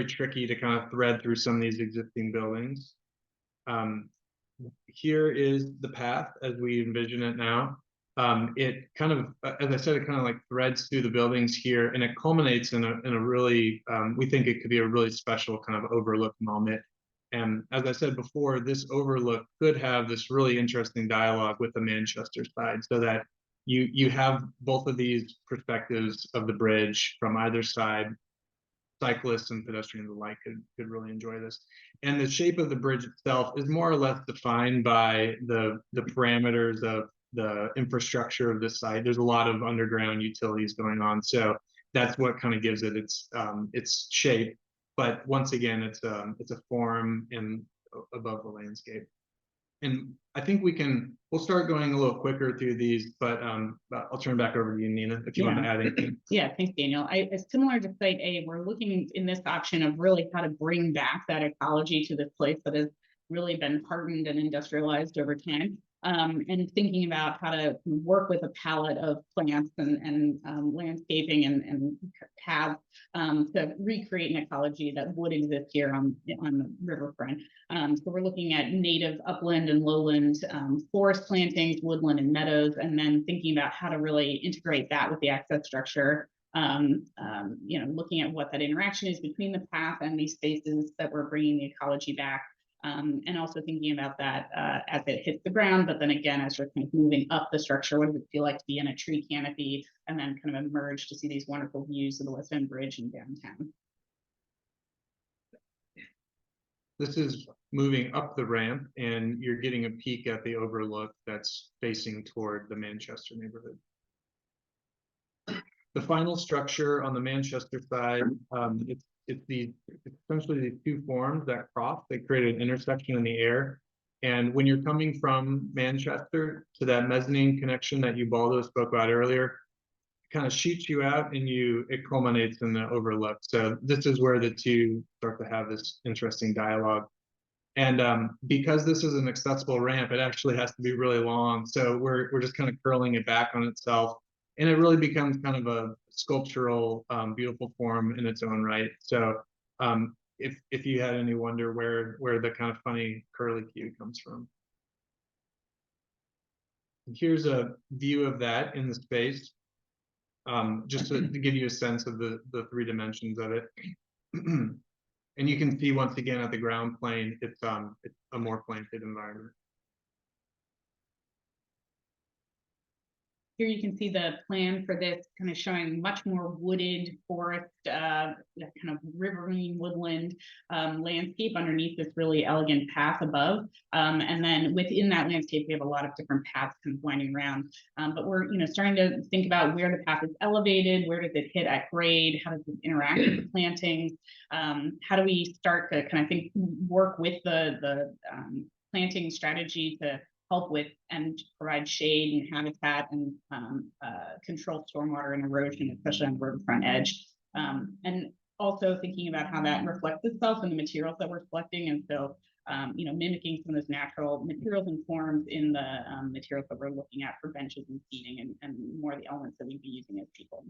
S7: tricky to kind of thread through some of these existing buildings. Here is the path as we envision it now. It kind of, as I said, it kind of like threads through the buildings here, and it culminates in a really, we think it could be a really special kind of overlook moment. And as I said before, this overlook could have this really interesting dialogue with the Manchester side, so that you have both of these perspectives of the bridge from either side. Cyclists and pedestrians alike could really enjoy this. And the shape of the bridge itself is more or less defined by the parameters of the infrastructure of this site. There's a lot of underground utilities going on, so that's what kind of gives it its shape. But once again, it's a form and above the landscape. And I think we'll start going a little quicker through these, but I'll turn it back over to you, Nina, if you want to add anything.
S8: Yeah, thanks, Daniel. Similar to Site A, we're looking in this option of really how to bring back that ecology to this place that has really been hardened and industrialized over time. And thinking about how to work with a palette of plants and landscaping and paths to recreate an ecology that would exist here on the riverfront. So we're looking at native upland and lowland forest plantings, woodland and meadows, and then thinking about how to really integrate that with the access structure. Looking at what that interaction is between the path and these spaces that we're bringing the ecology back. And also thinking about that as it hits the ground, but then again, as you're kind of moving up the structure, what does it feel like to be in a tree canopy and then kind of emerge to see these wonderful views of the West End Bridge and downtown.
S7: This is moving up the ramp, and you're getting a peek at the overlook that's facing toward the Manchester neighborhood. The final structure on the Manchester side, it's essentially these two forms that cross. They create an intersection in the air. And when you're coming from Manchester to that mezzanine connection that Ubaldo spoke about earlier, it kind of shoots you out and it culminates in the overlook. So this is where the two start to have this interesting dialogue. And because this is an accessible ramp, it actually has to be really long. So we're just kind of curling it back on itself. And it really becomes kind of a sculptural, beautiful form in its own right. So if you had any wonder where the kind of funny curly Q comes from. Here's a view of that in the space, just to give you a sense of the three dimensions of it. And you can see once again at the ground plane, it's a more planted environment.
S8: Here you can see the plan for this kind of showing much more wooded forest, kind of riverine woodland landscape underneath this really elegant path above. And then within that landscape, we have a lot of different paths kind of winding around. But we're starting to think about where the path is elevated, where does it hit at grade, how does it interact with the plantings, how do we start to kind of work with the planting strategy to help with and provide shade and habitat and control stormwater and erosion, especially on the riverfront edge. And also thinking about how that reflects itself in the materials that we're selecting. And so, mimicking some of those natural materials and forms in the materials that we're looking at for benches and seating and more of the elements that we'd be using as people.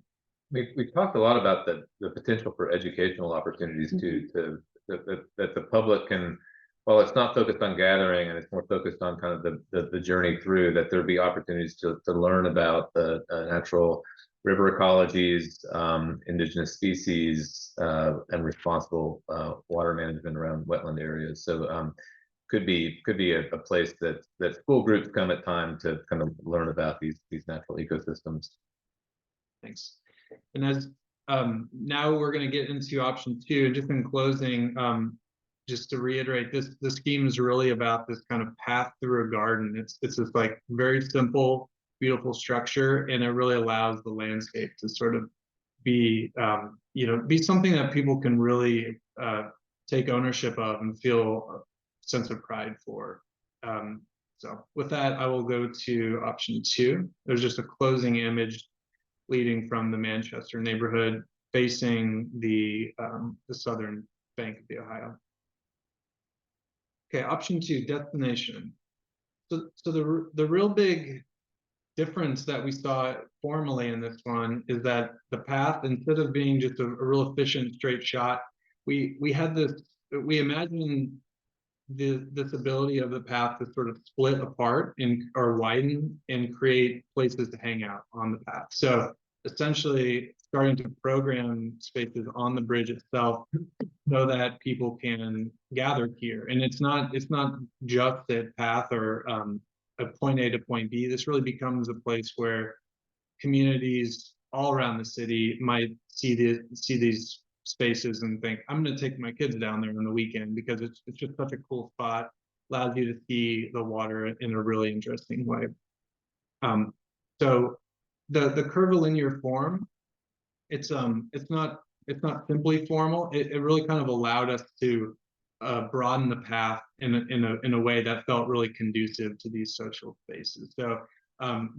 S4: We talked a lot about the potential for educational opportunities too, that the public can, while it's not focused on gathering and it's more focused on kind of the journey through, that there'd be opportunities to learn about the natural river ecologies, indigenous species, and responsible water management around wetland areas. So could be a place that school groups come at time to kind of learn about these natural ecosystems.
S7: Thanks. And as now we're going to get into option 2, and just in closing, just to reiterate, the scheme is really about this kind of path through a garden. It's this like very simple, beautiful structure, and it really allows the landscape to sort of be be something that people can really take ownership of and feel a sense of pride for. So with that, I will go to option 2. There's just a closing image leading from the Manchester neighborhood facing the southern bank of the Ohio. Okay, option 2, destination. So the real big difference that we saw formally in this one is that the path, instead of being just a real efficient straight shot, we imagined this ability of the path to sort of split apart or widen and create places to hang out on the path. So essentially starting to program spaces on the bridge itself so that people can gather here. And it's not just a path or a point A to point B. This really becomes a place where communities all around the city might see these spaces and think, I'm going to take my kids down there on the weekend because it's just such a cool spot. Allows you to see the water in a really interesting way. So the curvilinear form, it's not simply formal. It really kind of allowed us to broaden the path in a way that felt really conducive to these social spaces. So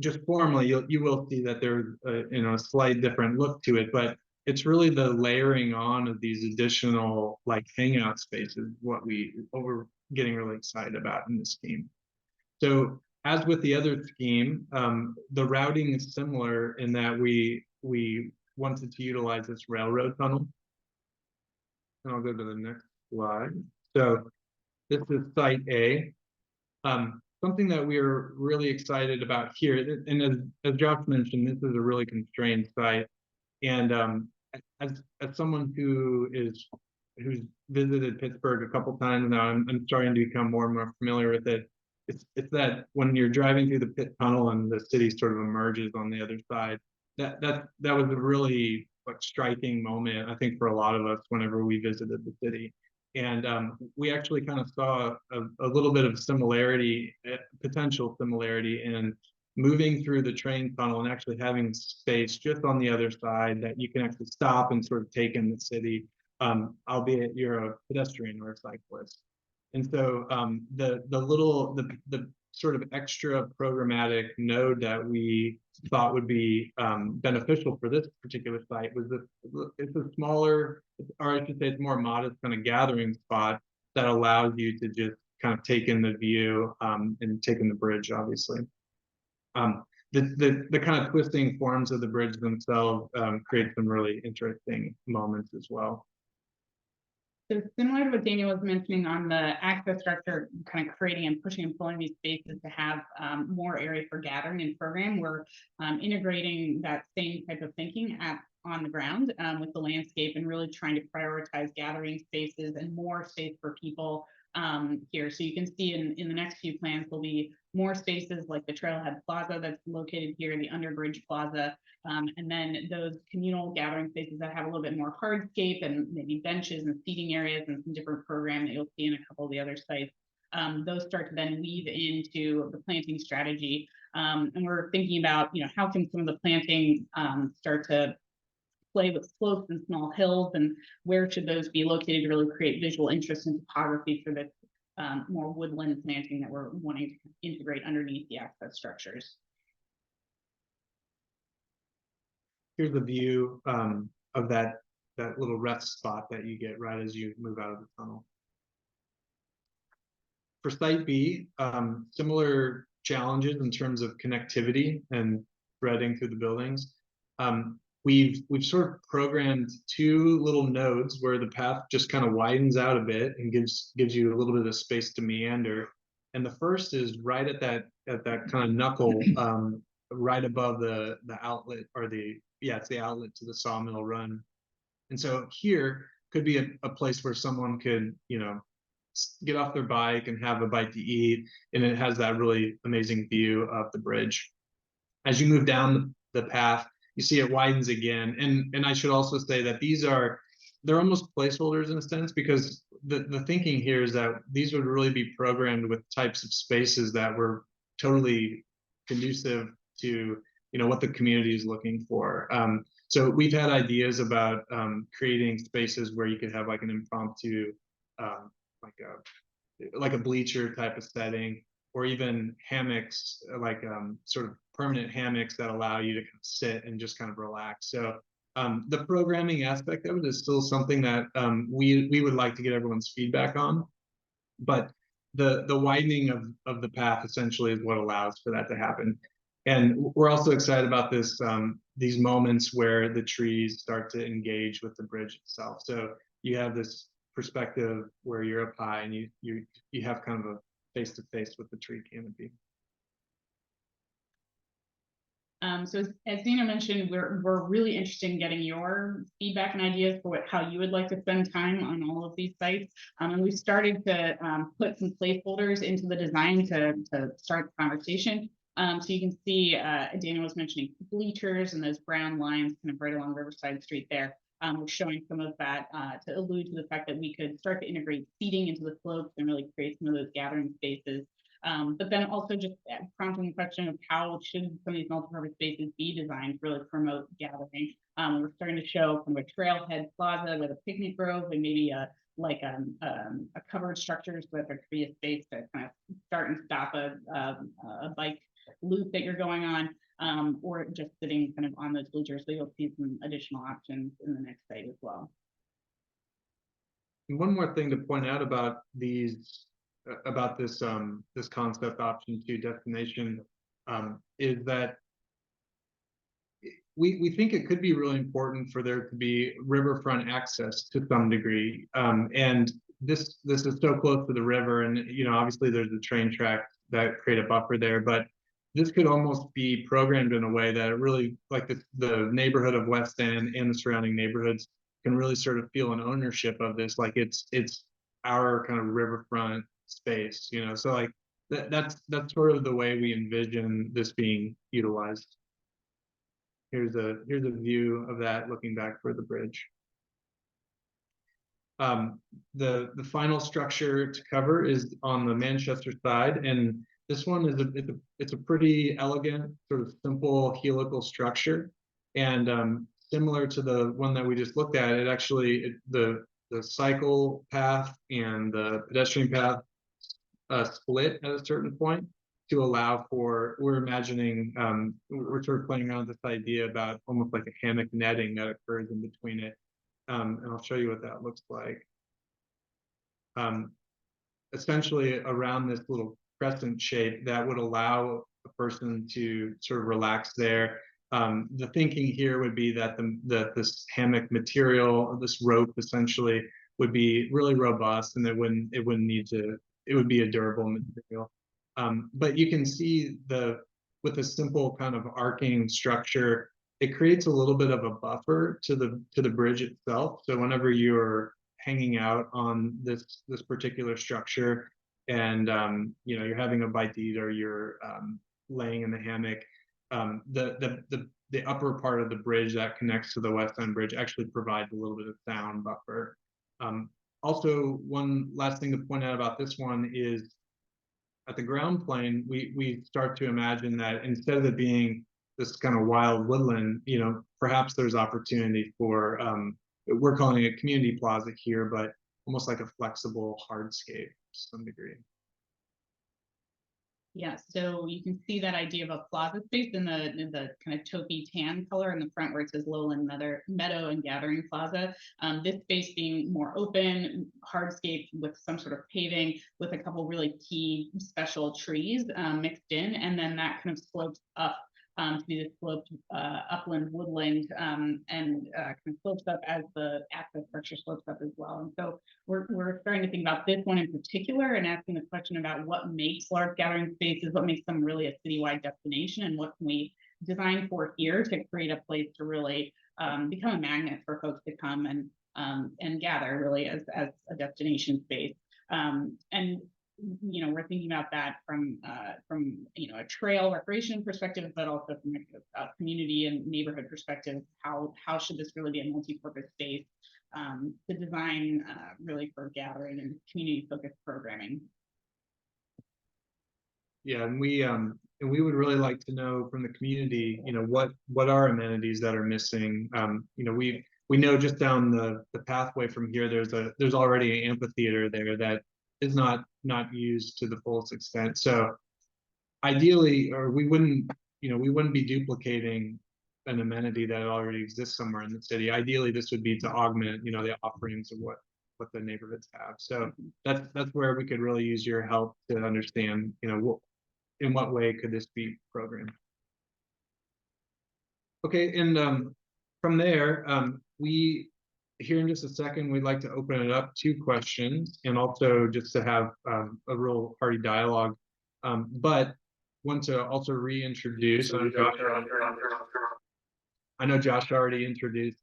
S7: just formally, you will see that there's a slight different look to it, but it's really the layering on of these additional like hangout spaces what we're getting really excited about in this scheme. So as with the other scheme, the routing is similar in that we wanted to utilize this railroad tunnel. And I'll go to the next slide. So this is site A. Something that we're really excited about here, and as Josh mentioned, this is a really constrained site. And as someone who's visited Pittsburgh a couple times now, I'm starting to become more and more familiar with it. It's that when you're driving through the pit tunnel and the city sort of emerges on the other side, that was a really like striking moment, I think, for a lot of us whenever we visited the city. And we actually kind of saw a little bit of similarity, potential similarity in moving through the train tunnel and actually having space just on the other side that you can actually stop and sort of take in the city, albeit you're a pedestrian or a cyclist. And so the sort of extra programmatic node that we thought would be beneficial for this particular site was it's a smaller, or I should say it's more modest kind of gathering spot that allows you to just kind of take in the view and take in the bridge, obviously. The kind of twisting forms of the bridge themselves create some really interesting moments as well.
S8: So similar to what Daniel was mentioning on the access structure, kind of creating and pushing and pulling these spaces to have more area for gathering and program, we're integrating that same type of thinking on the ground with the landscape and really trying to prioritize gathering spaces and more space for people here. So you can see in the next few plans, there'll be more spaces like the Trailhead Plaza that's located here, the Underbridge Plaza, and then those communal gathering spaces that have a little bit more hardscape and maybe benches and seating areas and some different programming that you'll see in a couple of the other sites. Those start to then weave into the planting strategy. And we're thinking about, how can some of the planting start to play with slopes and small hills, and where should those be located to really create visual interest and topography for this more woodland planting that we're wanting to integrate underneath the access structures.
S7: Here's a view of that little rest spot that you get right as you move out of the tunnel. For site B, similar challenges in terms of connectivity and threading through the buildings. We've sort of programmed two little nodes where the path just kind of widens out a bit and gives you a little bit of space to meander. And the first is right at that kind of knuckle, right above the outlet, or it's the outlet to the Sawmill Run. And so here could be a place where someone could, get off their bike and have a bite to eat, and it has that really amazing view of the bridge. As you move down the path, you see it widens again. And I should also say that they're almost placeholders in a sense, because the thinking here is that these would really be programmed with types of spaces that were totally conducive to what the community is looking for. So we've had ideas about creating spaces where you could have like an impromptu like a bleacher type of setting, or even hammocks, like sort of permanent hammocks that allow you to kind of sit and just kind of relax. So the programming aspect of it is still something that we would like to get everyone's feedback on, but the widening of the path essentially is what allows for that to happen. And we're also excited about this these moments where the trees start to engage with the bridge itself. So you have this perspective where you're up high and you have kind of a face-to-face with the tree canopy.
S8: So as Dina mentioned, we're really interested in getting your feedback and ideas for how you would like to spend time on all of these sites. And we started to put some placeholders into the design to start the conversation. So you can see Dana was mentioning bleachers and those brown lines kind of right along Riverside Street there. We're showing some of that to allude to the fact that we could start to integrate seating into the slopes and really create some of those gathering spaces. But then also just prompting the question of how should some of these multi-purpose spaces be designed to really promote gathering. We're starting to show kind of a trailhead plaza with a picnic grove and maybe a a covered structure so that there could be a space to kind of start and stop a bike loop that you're going on, or just sitting kind of on those bleachers. So you'll see some additional options in the next site as well.
S7: And one more thing to point out about these, about this this concept option 2 destination, is that we think it could be really important for there to be riverfront access to some degree. And this is so close to the river, and obviously there's a train track that create a buffer there, but this could almost be programmed in a way that it really, like the neighborhood of West End and the surrounding neighborhoods can really sort of feel an ownership of this, like it's our kind of riverfront space, so like that's sort of the way we envision this being utilized. Here's a view of that looking back for the bridge. The final structure to cover is on the Manchester side, and this one is it's a pretty elegant, sort of simple helical structure, and similar to the one that we just looked at, it actually the cycle path and the pedestrian path split at a certain point to allow for, we're imagining, we're sort of playing around with this idea about almost like a hammock netting that occurs in between it. And I'll show you what that looks like. Essentially around this little crescent shape that would allow a person to sort of relax there. The thinking here would be that this hammock material, this rope essentially, would be really robust, and it wouldn't need to, it would be a durable material. But you can see with a simple kind of arcing structure, it creates a little bit of a buffer to the bridge itself. So whenever you're hanging out on this particular structure, and you're having a bite to eat, or you're laying in the hammock, the upper part of the bridge that connects to the West End Bridge actually provides a little bit of sound buffer. Also, one last thing to point out about this one is, at the ground plane, we start to imagine that instead of it being this kind of wild woodland, perhaps there's opportunity for, we're calling it community plaza here, but almost like a flexible hardscape to some degree.
S8: Yeah, so you can see that idea of a plaza space in the kind of taupey tan color in the front where it says Lowland Meadow and Gathering Plaza. This space being more open, hardscape with some sort of paving with a couple really key special trees mixed in, and then that kind of slopes up to be the sloped upland woodland, and kind of slopes up as the access structure slopes up as well. And so we're starting to think about this one in particular and asking the question about what makes large gathering spaces, what makes them really a citywide destination, and what can we design for here to create a place to really become a magnet for folks to come and gather really as a destination space. And we're thinking about that from a trail recreation perspective, but also from a community and neighborhood perspective. How should this really be a multi-purpose space to design really for gathering and community-focused programming?
S7: Yeah, and we would really like to know from the community, what are amenities that are missing. We know just down the pathway from here, there's already an amphitheater there that is not used to the fullest extent. So ideally, or we wouldn't be duplicating an amenity that already exists somewhere in the city. Ideally, this would be to augment, the offerings of what the neighborhoods have. So that's where we could really use your help to understand, in what way could this be programmed. Okay, and from there, here in just a second, we'd like to open it up to questions and also just to have a real hearty dialogue. But want to also reintroduce, I know Josh already introduced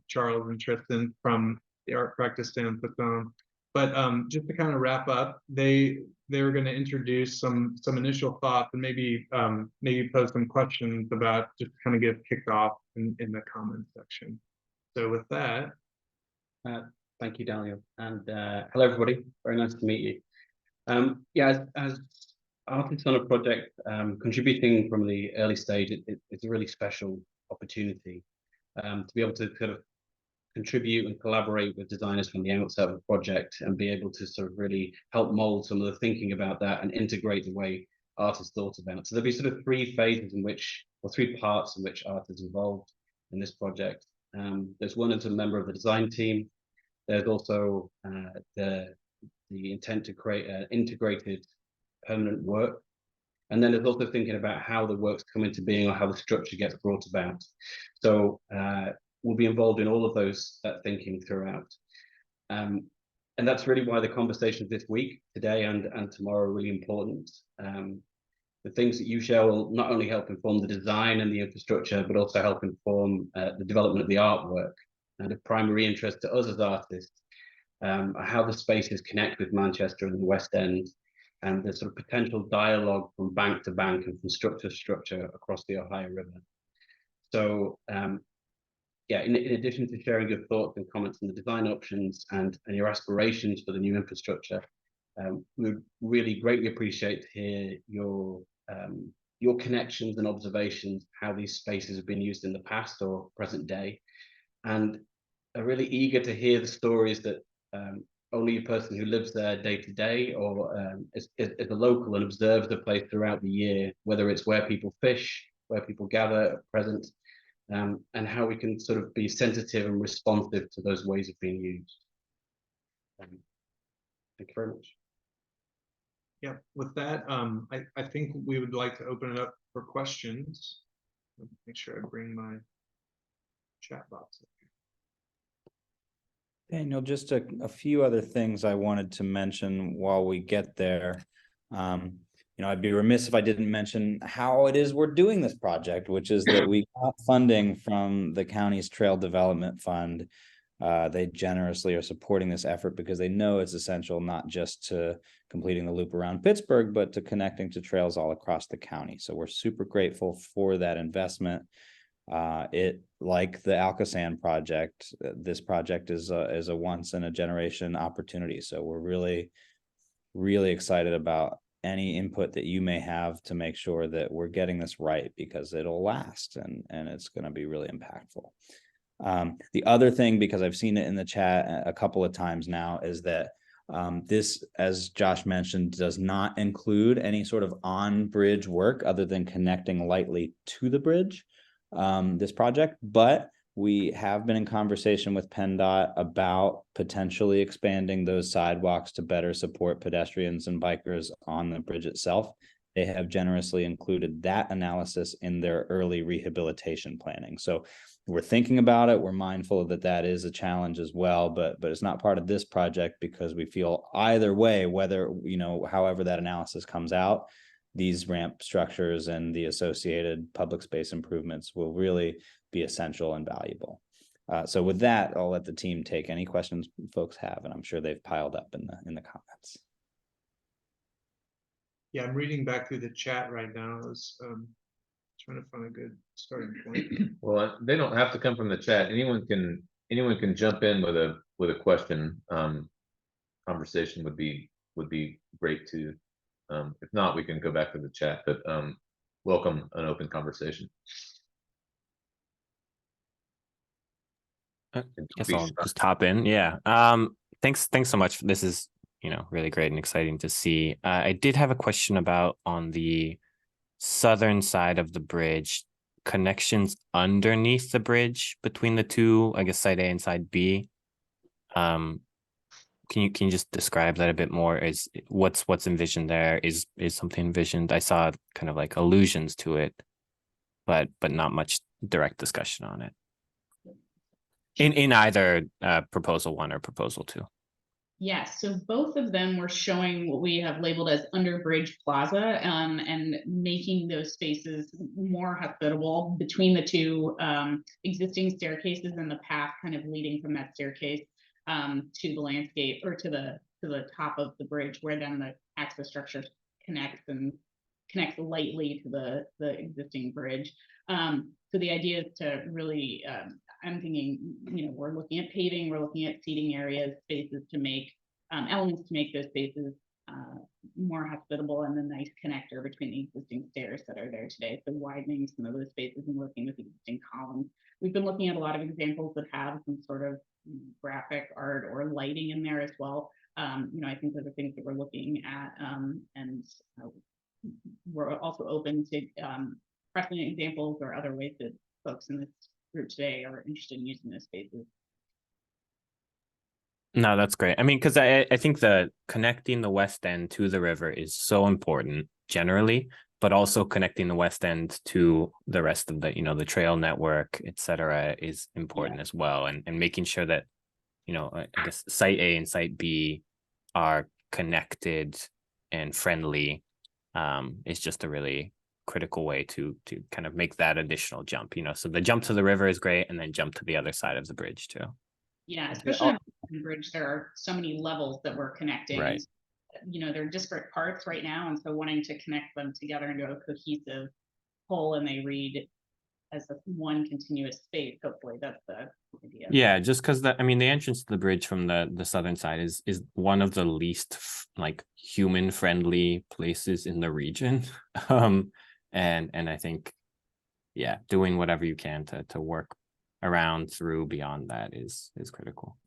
S7: Charles and Tristan from the art practice stand, but just to kind of wrap up, they were going to introduce some initial thoughts and maybe pose some questions about, just kind of get kicked off in the comments section. So with that.
S9: Thank you, Daniel, and hello everybody. Very nice to meet you. Yeah, as artists on a project, contributing from the early stage, it's a really special opportunity to be able to kind of contribute and collaborate with designers from the outset of the project and be able to sort of really help mold some of the thinking about that and integrate the way art is thought about. So there'll be sort of three phases in which, or three parts in which art is involved in this project. There's one as a member of the design team. There's also the intent to create an integrated permanent work. And then there's also thinking about how the works come into being or how the structure gets brought about. So we'll be involved in all of those thinking throughout. And that's really why the conversations this week, today and tomorrow, are really important. The things that you share will not only help inform the design and the infrastructure, but also help inform the development of the artwork. And of primary interest to us as artists, how the spaces connect with Manchester and the West End, and the sort of potential dialogue from bank to bank and from structure to structure across the Ohio River. So yeah, in addition to sharing your thoughts and comments on the design options and your aspirations for the new infrastructure, we would really greatly appreciate to hear your connections and observations, how these spaces have been used in the past or present day, and are really eager to hear the stories that only a person who lives there day to day or is a local and observes the place throughout the year, whether it's where people fish, where people gather at present, and how we can sort of be sensitive and responsive to those ways of being used. Thank you very much.
S7: Yeah, with that, I think we would like to open it up for questions. Make sure I bring my chat box up here.
S2: Daniel, just a few other things I wanted to mention while we get there. You know, I'd be remiss if I didn't mention how it is we're doing this project, which is that we got funding from the county's Trail Development Fund. They generously are supporting this effort because they know it's essential not just to completing the loop around Pittsburgh, but to connecting to trails all across the county. So we're super grateful for that investment. It, like the ALCOSAN project, this project is a once in a generation opportunity. So we're really, really excited about any input that you may have to make sure that we're getting this right, because it'll last and it's going to be really impactful. The other thing, because I've seen it in the chat a couple of times now, is that this, as Josh mentioned, does not include any sort of on-bridge work other than connecting lightly to the bridge, this project, but we have been in conversation with PennDOT about potentially expanding those sidewalks to better support pedestrians and bikers on the bridge itself. They have generously included that analysis in their early rehabilitation planning. So we're thinking about it. We're mindful that that is a challenge as well, but it's not part of this project, because we feel either way, whether, you know, however that analysis comes out, these ramp structures and the associated public space improvements will really be essential and valuable. So with that, I'll let the team take any questions folks have, and I'm sure they've piled up in the comments.
S7: Yeah, I'm reading back through the chat right now. I was trying to find a good starting point.
S4: Well, they don't have to come from the chat. Anyone can jump in with a question. Conversation would be great too. If not, we can go back to the chat, but welcome an open conversation.
S10: Guess I'll just hop in. Yeah. Thanks so much. This is, you know, really great and exciting to see. I did have a question about on the southern side of the bridge, connections underneath the bridge between the two, I guess side A and side B. Can you just describe that a bit more? Is what's envisioned there? Is something envisioned? I saw kind of like allusions to it, but not much direct discussion on it. In either proposal 1 or proposal 2.
S8: Yes, so both of them were showing what we have labeled as underbridge plaza, and making those spaces more hospitable between the two existing staircases and the path kind of leading from that staircase to the landscape, or to the top of the bridge, where then the access structure connects lightly to the existing bridge. So the idea is to really, I'm thinking, you know, we're looking at paving, we're looking at seating areas, spaces to make, elements to make those spaces more hospitable, and the nice connector between the existing stairs that are there today. So widening some of those spaces and working with existing columns we've been looking at a lot of examples that have some sort of graphic art or lighting in there as well. I think those are things that we're looking at, and we're also open to precedent examples or other ways that folks in this group today are interested in using those spaces.
S10: No, that's great. I mean, because I think the connecting the West End to the river is so important generally, but also connecting the West End to the rest of the, the trail network, et cetera, is important as well. And making sure that, I guess site A and site B are connected and friendly is just a really critical way to kind of make that additional jump, so the jump to the river is great, and then jump to the other side of the bridge too.
S8: Yeah, especially on the bridge, there are so many levels that we're connecting.
S10: Right.
S8: They're disparate parts right now, and so wanting to connect them together into a cohesive whole, and they read as one continuous space. Hopefully, that's the idea.
S10: Yeah, just because the entrance to the bridge from the southern side is one of the least like human friendly places in the region, and I think, yeah, doing whatever you can to work around through beyond that is critical.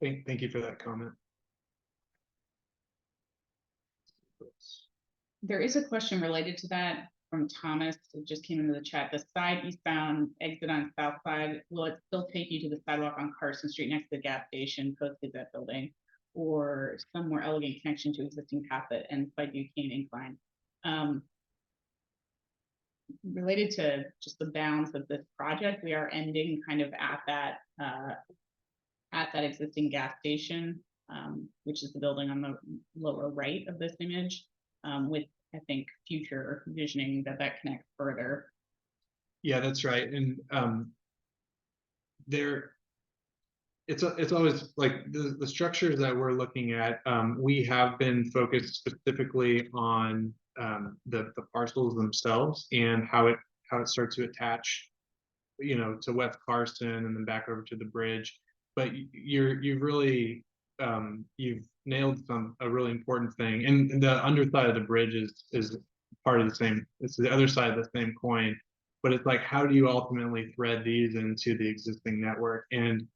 S7: Thank you for that comment.
S8: There is a question related to that from Thomas. It just came into the chat. The side eastbound exit on south side, will it still take you to the sidewalk on Carson Street next to the gas station, post Gazette building, or some more elegant connection to existing path that ends by Duquesne Incline? Related to just the bounds of this project, we are ending kind of at that existing gas station, which is the building on the lower right of this image, with, I think, future visioning that connects further.
S7: Yeah, that's right. And it's always like the structures that we're looking at. We have been focused specifically on the parcels themselves and how it starts to attach, to West Carson and then back over to the bridge. But you've really you've nailed a really important thing. And the underside of the bridge is part of the same. It's the other side of the same coin. But it's like, how do you ultimately thread these into the existing network? And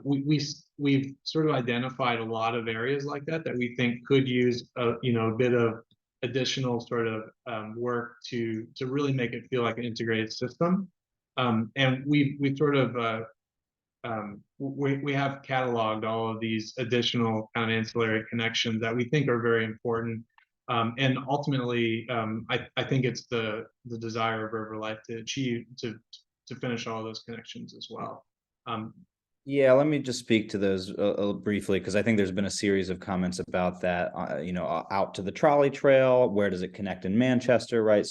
S7: we've sort of identified a lot of areas like that we think could use a bit of additional sort of work to really make it feel like an integrated system. And we sort of we have cataloged all of these additional kind of ancillary connections that we think are very important. And ultimately, I think it's the desire of Riverlife to achieve to finish all those connections as well.
S2: Yeah, let me just speak to those briefly, because I think there's been a series of comments about that, out to the trolley trail. Where does it connect in Manchester, right?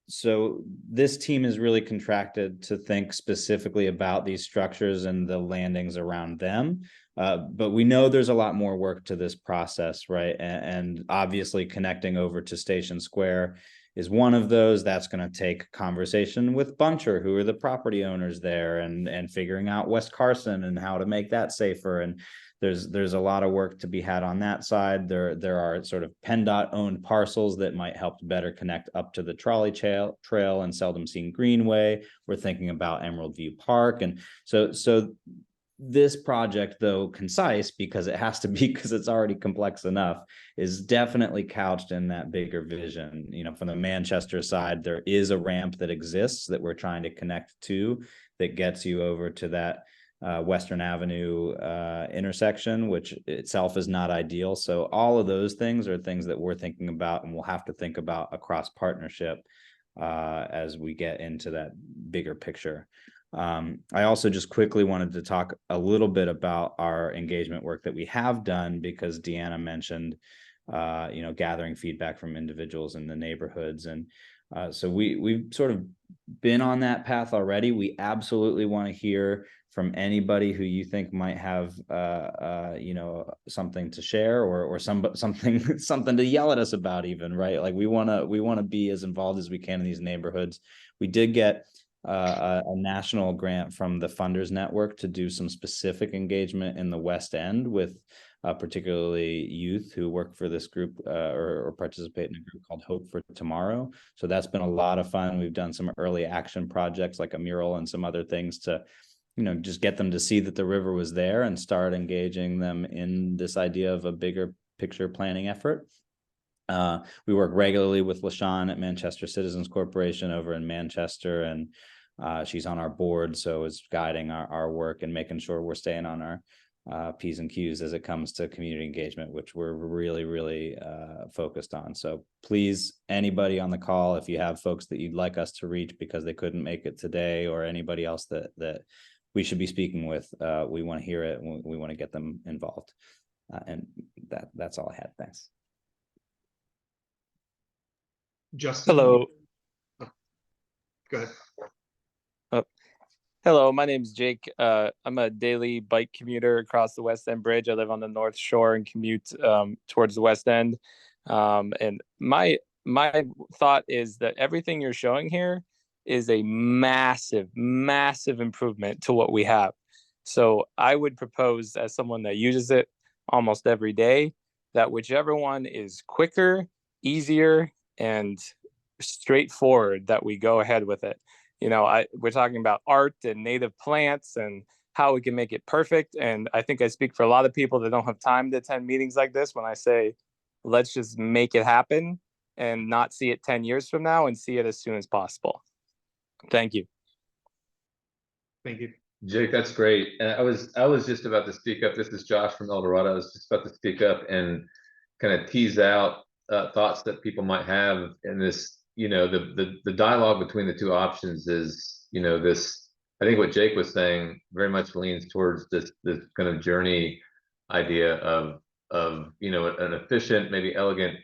S2: So this team is really contracted to think specifically about these structures and the landings around them. But we know there's a lot more work to this process, right? And obviously connecting over to Station Square is one of those. That's going to take conversation with Buncher, who are the property owners there, and figuring out West Carson and how to make that safer. And there's a lot of work to be had on that side. There are sort of PennDOT owned parcels that might help better connect up to the trolley trail and Seldom Seen Greenway. We're thinking about Emerald View Park. And so this project, though concise because it has to be, because it's already complex enough, is definitely couched in that bigger vision. From the Manchester side, there is a ramp that exists that we're trying to connect to that gets you over to that Western Avenue intersection, which itself is not ideal. So all of those things are things that we're thinking about and we'll have to think about across partnership as we get into that bigger picture. I also just quickly wanted to talk a little bit about our engagement work that we have done, because Deanna mentioned, gathering feedback from individuals in the neighborhoods. And so we've sort of been on that path already. We absolutely want to hear from anybody who you think might have, something to share or something to yell at us about even, right? Like we want to be as involved as we can in these neighborhoods. We did get a national grant from the Funders Network to do some specific engagement in the West End with particularly youth who work for this group or participate in a group called Hope for Tomorrow. So that's been a lot of fun. We've done some early action projects like a mural and some other things to, just get them to see that the river was there and start engaging them in this idea of a bigger picture planning effort. We work regularly with LaShawn at Manchester Citizens Corporation over in Manchester, and she's on our board, so is guiding our work and making sure we're staying on our P's and Q's as it comes to community engagement, which we're really, really focused on. So please, anybody on the call, if you have folks that you'd like us to reach because they couldn't make it today, or anybody else that we should be speaking with, we want to hear it, and we want to get them involved. And that's all I had. Thanks.
S7: Justin.
S11: Hello.
S7: Go ahead.
S11: Hello, my name's Jake. I'm a daily bike commuter across the West End Bridge. I live on the North Shore and commute towards the West End. And my thought is that everything you're showing here is a massive, massive improvement to what we have. So I would propose, as someone that uses it almost every day, that whichever one is quicker, easier, and straightforward, that we go ahead with it. We're talking about art and native plants and how we can make it perfect. And I think I speak for a lot of people that don't have time to attend meetings like this when I say, let's just make it happen and not see it 10 years from now and see it as soon as possible. Thank you.
S7: Thank you.
S4: Jake, that's great. And I was just about to speak up. This is Josh from Dorado. I was just about to speak up and kind of tease out thoughts that people might have in this. The dialogue between the two options is, this, I think what Jake was saying very much leans towards this kind of journey idea of an efficient, maybe elegant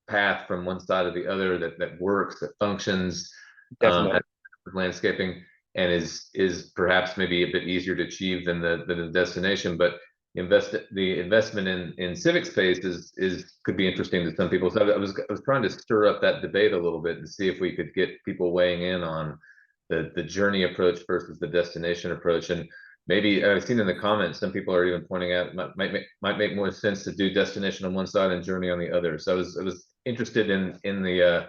S4: path from one side to the other that works, that functions, landscaping, and is perhaps maybe a bit easier to achieve than the destination. But the investment in civic space could be interesting to some people. So I was trying to stir up that debate a little bit and see if we could get people weighing in on the journey approach versus the destination approach. And maybe I've seen in the comments some people are even pointing out might make more sense to do destination on one side and journey on the other. So I was interested in the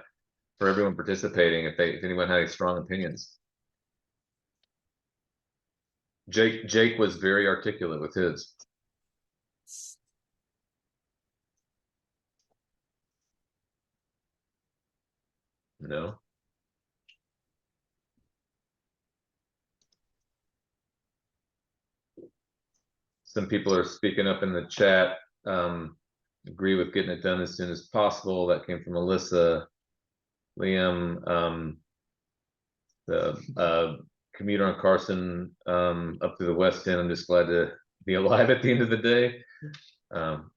S4: for everyone participating if anyone had any strong opinions. Jake was very articulate with his. No. Some people are speaking up in the chat. Agree with getting it done as soon as possible. That came from Alyssa. Liam, the commuter on Carson up to the West End. I'm just glad to be alive at the end of the day.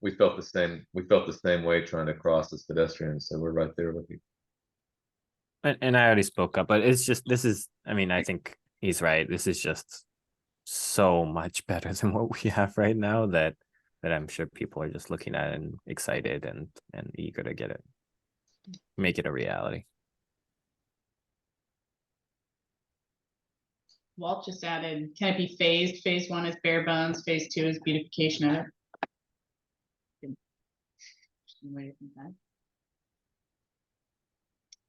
S4: We felt the same way trying to cross as pedestrians, so we're right there with you.
S10: And I already spoke up, but it's just, I think he's right. This is just so much better than what we have right now that I'm sure people are just looking at and excited and eager to get it, make it a reality.
S8: Walt just added, can it be phased? Phase 1 is bare bones, phase 2 is beautification of it.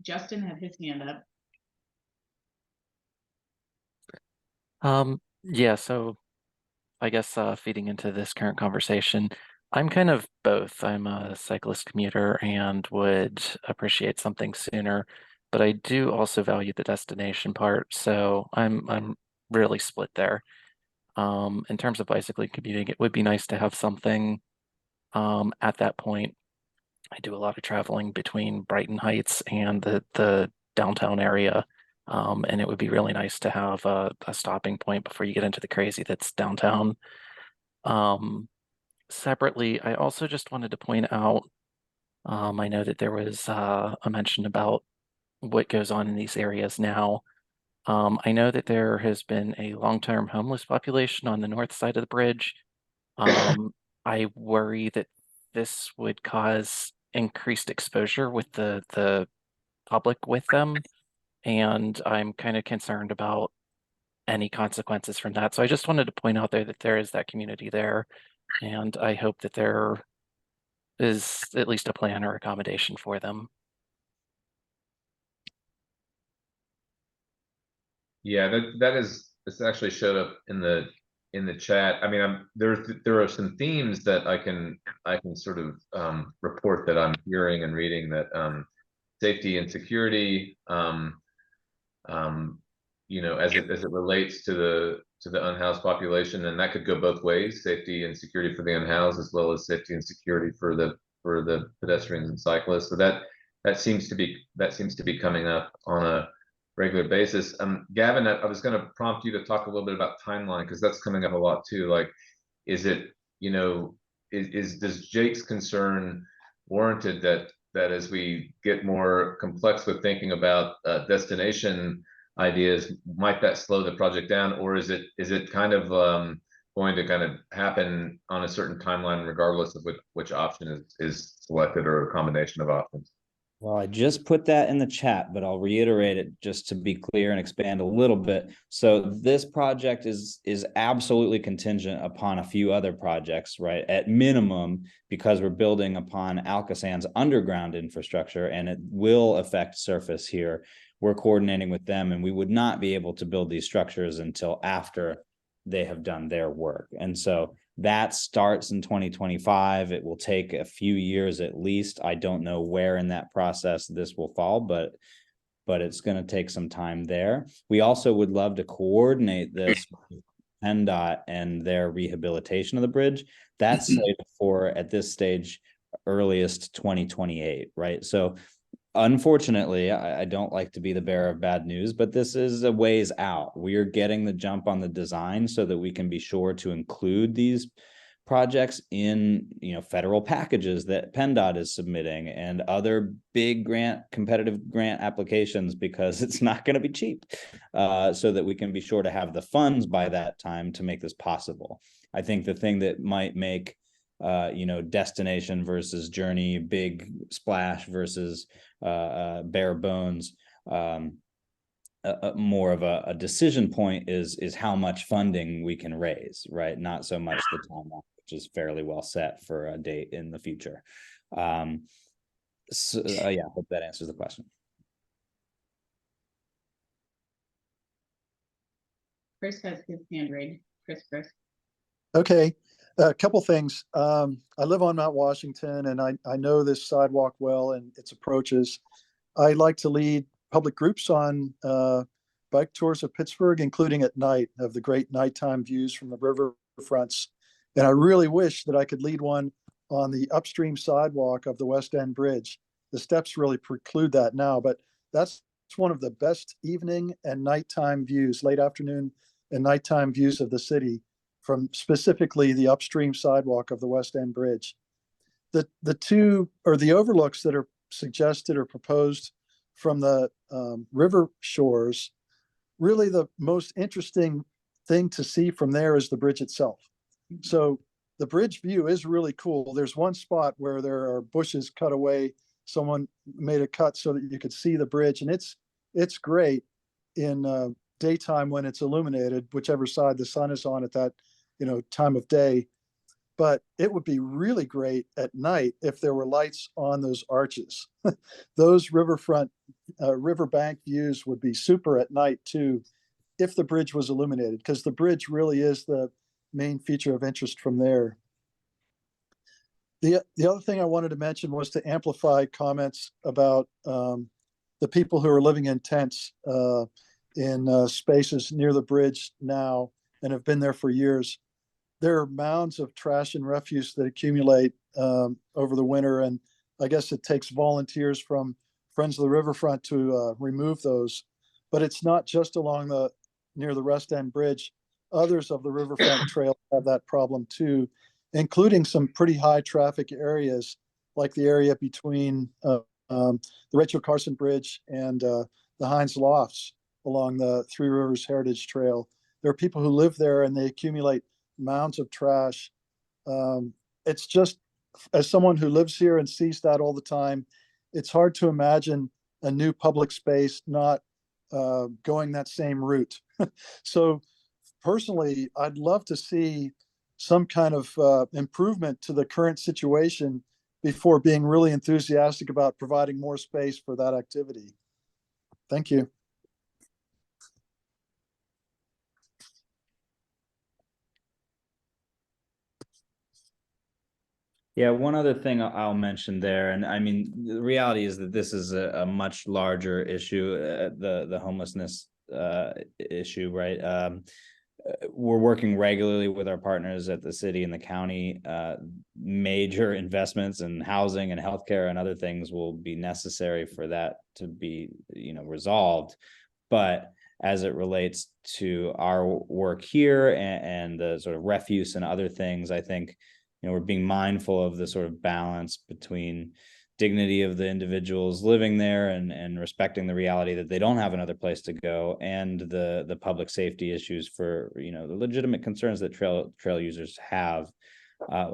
S8: Justin had his hand up.
S12: Yeah, so I guess feeding into this current conversation, I'm kind of both. I'm a cyclist commuter and would appreciate something sooner, but I do also value the destination part, so I'm really split there. In terms of bicycling commuting, it would be nice to have something at that point. I do a lot of traveling between Brighton Heights and the downtown area, and it would be really nice to have a stopping point before you get into the crazy that's downtown. Separately, I also just wanted to point out, I know that there was a mention about what goes on in these areas now. I know that there has been a long-term homeless population on the north side of the bridge. I worry that this would cause increased exposure with the public with them, and I'm kind of concerned about any consequences from that. So I just wanted to point out there that there is that community there. And I hope that there is at least a plan or accommodation for them.
S4: Yeah, this actually showed up in the chat. I mean, there are some themes that I can sort of report that I'm hearing and reading, that safety and security, you know, as it relates to the unhoused population, and that could go both ways: safety and security for the unhoused, as well as safety and security for the pedestrians and cyclists. So that seems to be coming up on a regular basis. Gavin, I was going to prompt you to talk a little bit about timeline, because that's coming up a lot too. Like, is it, you know, does Jake's concern warranted that as we get more complex with thinking about destination ideas, might that slow the project down, or is it kind of going to kind of happen on a certain timeline regardless of which option is selected, or a combination of options?
S2: Well, I just put that in the chat, but I'll reiterate it just to be clear and expand a little bit. So this project is absolutely contingent upon a few other projects, right? At minimum, because we're building upon ALCOSAN's underground infrastructure, and it will affect surface here. We're coordinating with them, and we would not be able to build these structures until after they have done their work. And so that starts in 2025. It will take a few years at least. I don't know where in that process this will fall, but it's going to take some time there. We also would love to coordinate this with PennDOT and their rehabilitation of the bridge. That's slated for, at this stage, earliest 2028, right? So unfortunately, I don't like to be the bearer of bad news, but this is a ways out. We are getting the jump on the design so that we can be sure to include these projects in, you know, federal packages that PennDOT is submitting and other big competitive grant applications, because it's not going to be cheap, so that we can be sure to have the funds by that time to make this possible. I think the thing that might make you know, destination versus journey, big splash versus bare bones, more of a decision point is how much funding we can raise, right? Not so much the timeline, which is fairly well set for a date in the future. So yeah, I hope that answers the question.
S8: Chris has his hand raised. Chris.
S13: Okay, a couple things. I live on Mount Washington, and I know this sidewalk well and its approaches. I like to lead public groups on bike tours of Pittsburgh, including at night, of the great nighttime views from the riverfronts. And I really wish that I could lead one on the upstream sidewalk of the West End Bridge. The steps really preclude that now, but that's one of the best evening and nighttime views, late afternoon and nighttime views of the city, from specifically the upstream sidewalk of the West End Bridge. The two, or the overlooks that are suggested or proposed from the river shores, really the most interesting thing to see from there is the bridge itself. So the bridge view is really cool. There's one spot where there are bushes cut away. Someone made a cut so that you could see the bridge, and it's great in daytime when it's illuminated, whichever side the sun is on at that, you know, time of day. But it would be really great at night if there were lights on those arches. Those riverfront, riverbank views would be super at night too, if the bridge was illuminated, because the bridge really is the main feature of interest from there. The other thing I wanted to mention was to amplify comments about the people who are living in tents in spaces near the bridge now and have been there for years. There are mounds of trash and refuse that accumulate over the winter, and I guess it takes volunteers from Friends of the Riverfront to remove those. But it's not just near the West End Bridge. Others of the Riverfront Trail have that problem too, including some pretty high traffic areas, like the area between the Rachel Carson Bridge and the Heinz Lofts along the Three Rivers Heritage Trail. There are people who live there, and they accumulate mounds of trash. It's just, as someone who lives here and sees that all the time, it's hard to imagine a new public space not going that same route. So personally, I'd love to see some kind of improvement to the current situation before being really enthusiastic about providing more space for that activity. Thank you.
S2: Yeah, one other thing I'll mention there, and I mean, the reality is that this is a much larger issue, the homelessness issue, right? We're working regularly with our partners at the city and the county. Major investments in housing and healthcare and other things will be necessary for that to be, resolved. But as it relates to our work here and the sort of refuse and other things, I think, we're being mindful of the sort of balance between dignity of the individuals living there and respecting the reality that they don't have another place to go, and the public safety issues for, the legitimate concerns that trail users have.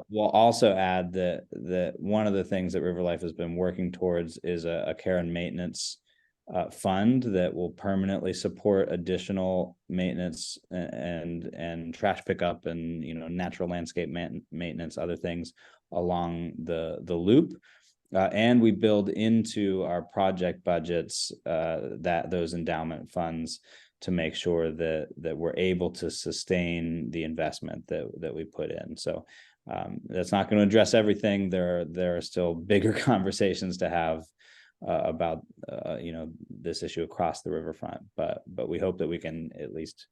S2: We'll also add that one of the things that Riverlife has been working towards is a care and maintenance fund that will permanently support additional maintenance and trash pickup and natural landscape maintenance, other things along the loop. And we build into our project budgets that those endowment funds to make sure that we're able to sustain the investment that we put in. So that's not going to address everything. There are still bigger conversations to have about this issue across the riverfront, but we hope that we can at least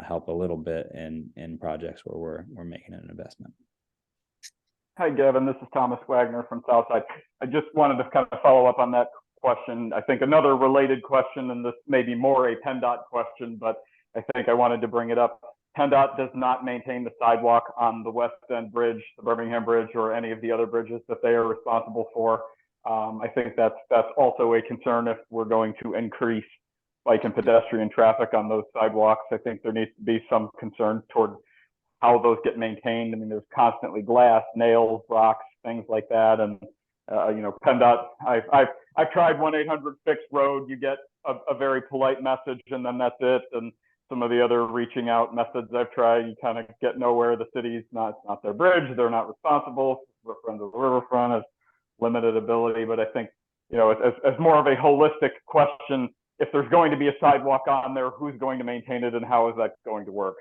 S2: help a little bit in projects where we're making an investment.
S14: Hi, Gavin. This is Thomas Wagner from Southside. I just wanted to kind of follow up on that question. I think another related question, and this may be more a PennDOT question, but I think I wanted to bring it up. PennDOT does not maintain the sidewalk on the West End Bridge, the Birmingham Bridge, or any of the other bridges that they are responsible for. I think that's also a concern if we're going to increase bike and pedestrian traffic on those sidewalks. I think there needs to be some concern toward how those get maintained. I mean, there's constantly glass, nails, rocks, things like that. And PennDOT, I've tried 1-800-FIX-ROAD. You get a very polite message, and then that's it. And some of the other reaching out methods I've tried, you kind of get nowhere. The city's not their bridge. They're not responsible. We're friends of the riverfront, has limited ability. But I think, as more of a holistic question, if there's going to be a sidewalk on there, who's going to maintain it and how is that going to work?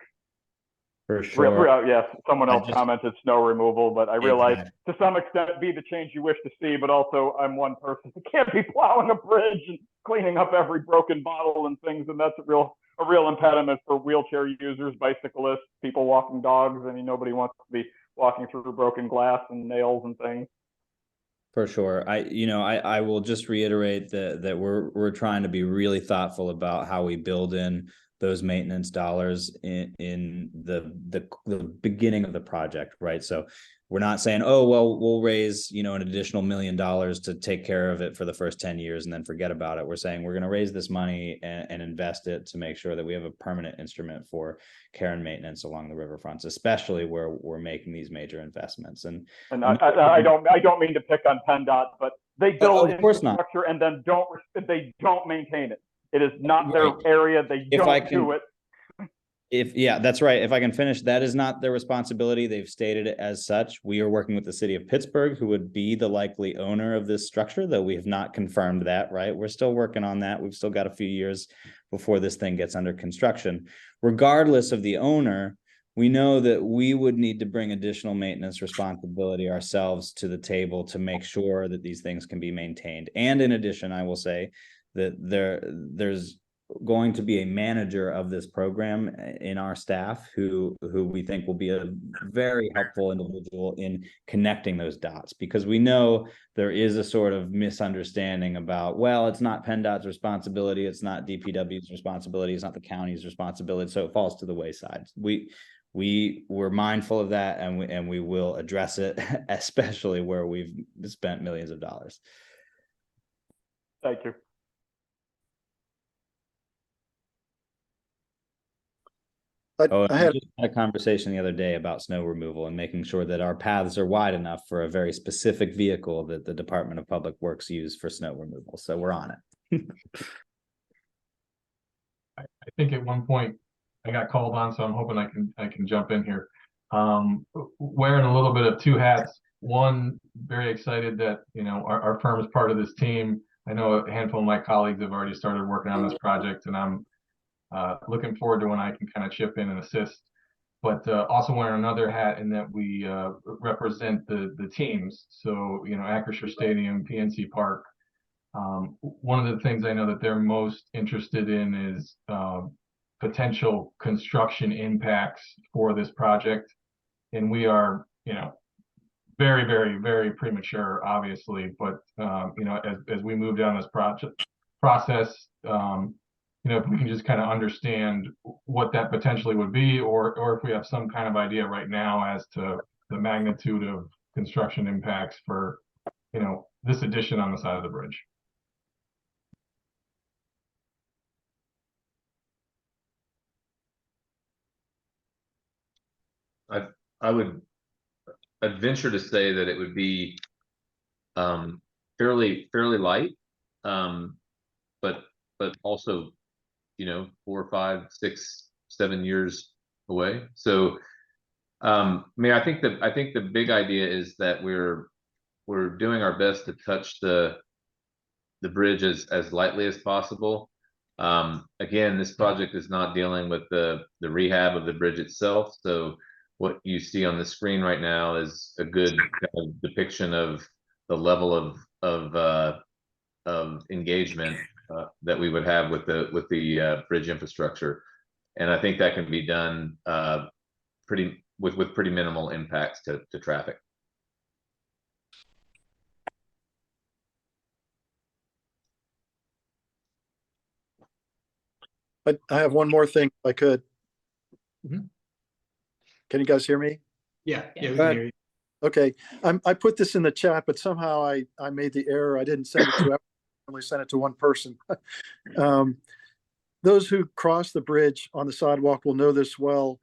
S2: For sure.
S14: Yes, someone else commented snow removal, but I realize to some extent be the change you wish to see, but also I'm one person who can't be plowing a bridge and cleaning up every broken bottle and things, and that's a real impediment for wheelchair users, bicyclists, people walking dogs. I mean, nobody wants to be walking through broken glass and nails and things.
S2: For sure. I will just reiterate that we're trying to be really thoughtful about how we build in those maintenance dollars in the beginning of the project, right? So we're not saying, oh, well, we'll raise, an additional $1 million to take care of it for the first 10 years and then forget about it. We're saying we're going to raise this money and invest it to make sure that we have a permanent instrument for care and maintenance along the riverfronts, especially where we're making these major investments. And
S14: I don't mean to pick on PennDOT, but they build infrastructure and then they don't maintain it. It is not their area. They don't do it.
S2: That's right. If I can finish, that is not their responsibility. They've stated it as such. We are working with the city of Pittsburgh, who would be the likely owner of this structure, though we have not confirmed that, right? We're still working on that. We've still got a few years before this thing gets under construction. Regardless of the owner, we know that we would need to bring additional maintenance responsibility ourselves to the table to make sure that these things can be maintained. And in addition, I will say that there's going to be a manager of this program in our staff who we think will be a very helpful individual in connecting those dots, because we know there is a sort of misunderstanding about, well, it's not PennDOT's responsibility, it's not DPW's responsibility, it's not the county's responsibility, so it falls to the wayside. We're mindful of that, and we will address it, especially where we've spent millions of dollars.
S14: Thank you.
S2: I just had a conversation the other day about snow removal and making sure that our paths are wide enough for a very specific vehicle that the Department of Public Works use for snow removal. So we're on it.
S15: I think at one point I got called on, so I'm hoping I can jump in here. wearing a little bit of two hats. One, very excited that, you know, our firm is part of this team. I know a handful of my colleagues have already started working on this project, and I'm looking forward to when I can kind of chip in and assist. But also wearing another hat in that we represent the teams. So, you know, Acrisure Stadium, PNC Park. One of the things I know that they're most interested in is potential construction impacts for this project. And we are, you know, very, very, very premature, obviously. But, you know, as we move down this process, you know, if we can just kind of understand what that potentially would be, or if we have some kind of idea right now as to the magnitude of construction impacts for, you know, this addition on the side of the bridge.
S4: I'd venture to say that it would be fairly light, but also, you know, 4, 5, 6, 7 years away. So I mean, I think the big idea is that we're doing our best to touch the bridge as lightly as possible. Again, this project is not dealing with the rehab of the bridge itself. So what you see on the screen right now is a good kind of depiction of the level of engagement that we would have with the bridge infrastructure, and I think that can be done with pretty minimal impacts to traffic.
S13: I have one more thing, if I could.
S7: Mm-hmm.
S13: Can you guys hear me?
S7: Yeah, we can hear you.
S13: Okay, I put this in the chat, but somehow I made the error. I didn't send it to everyone, I only sent it to one person. Those who cross the bridge on the sidewalk will know this well.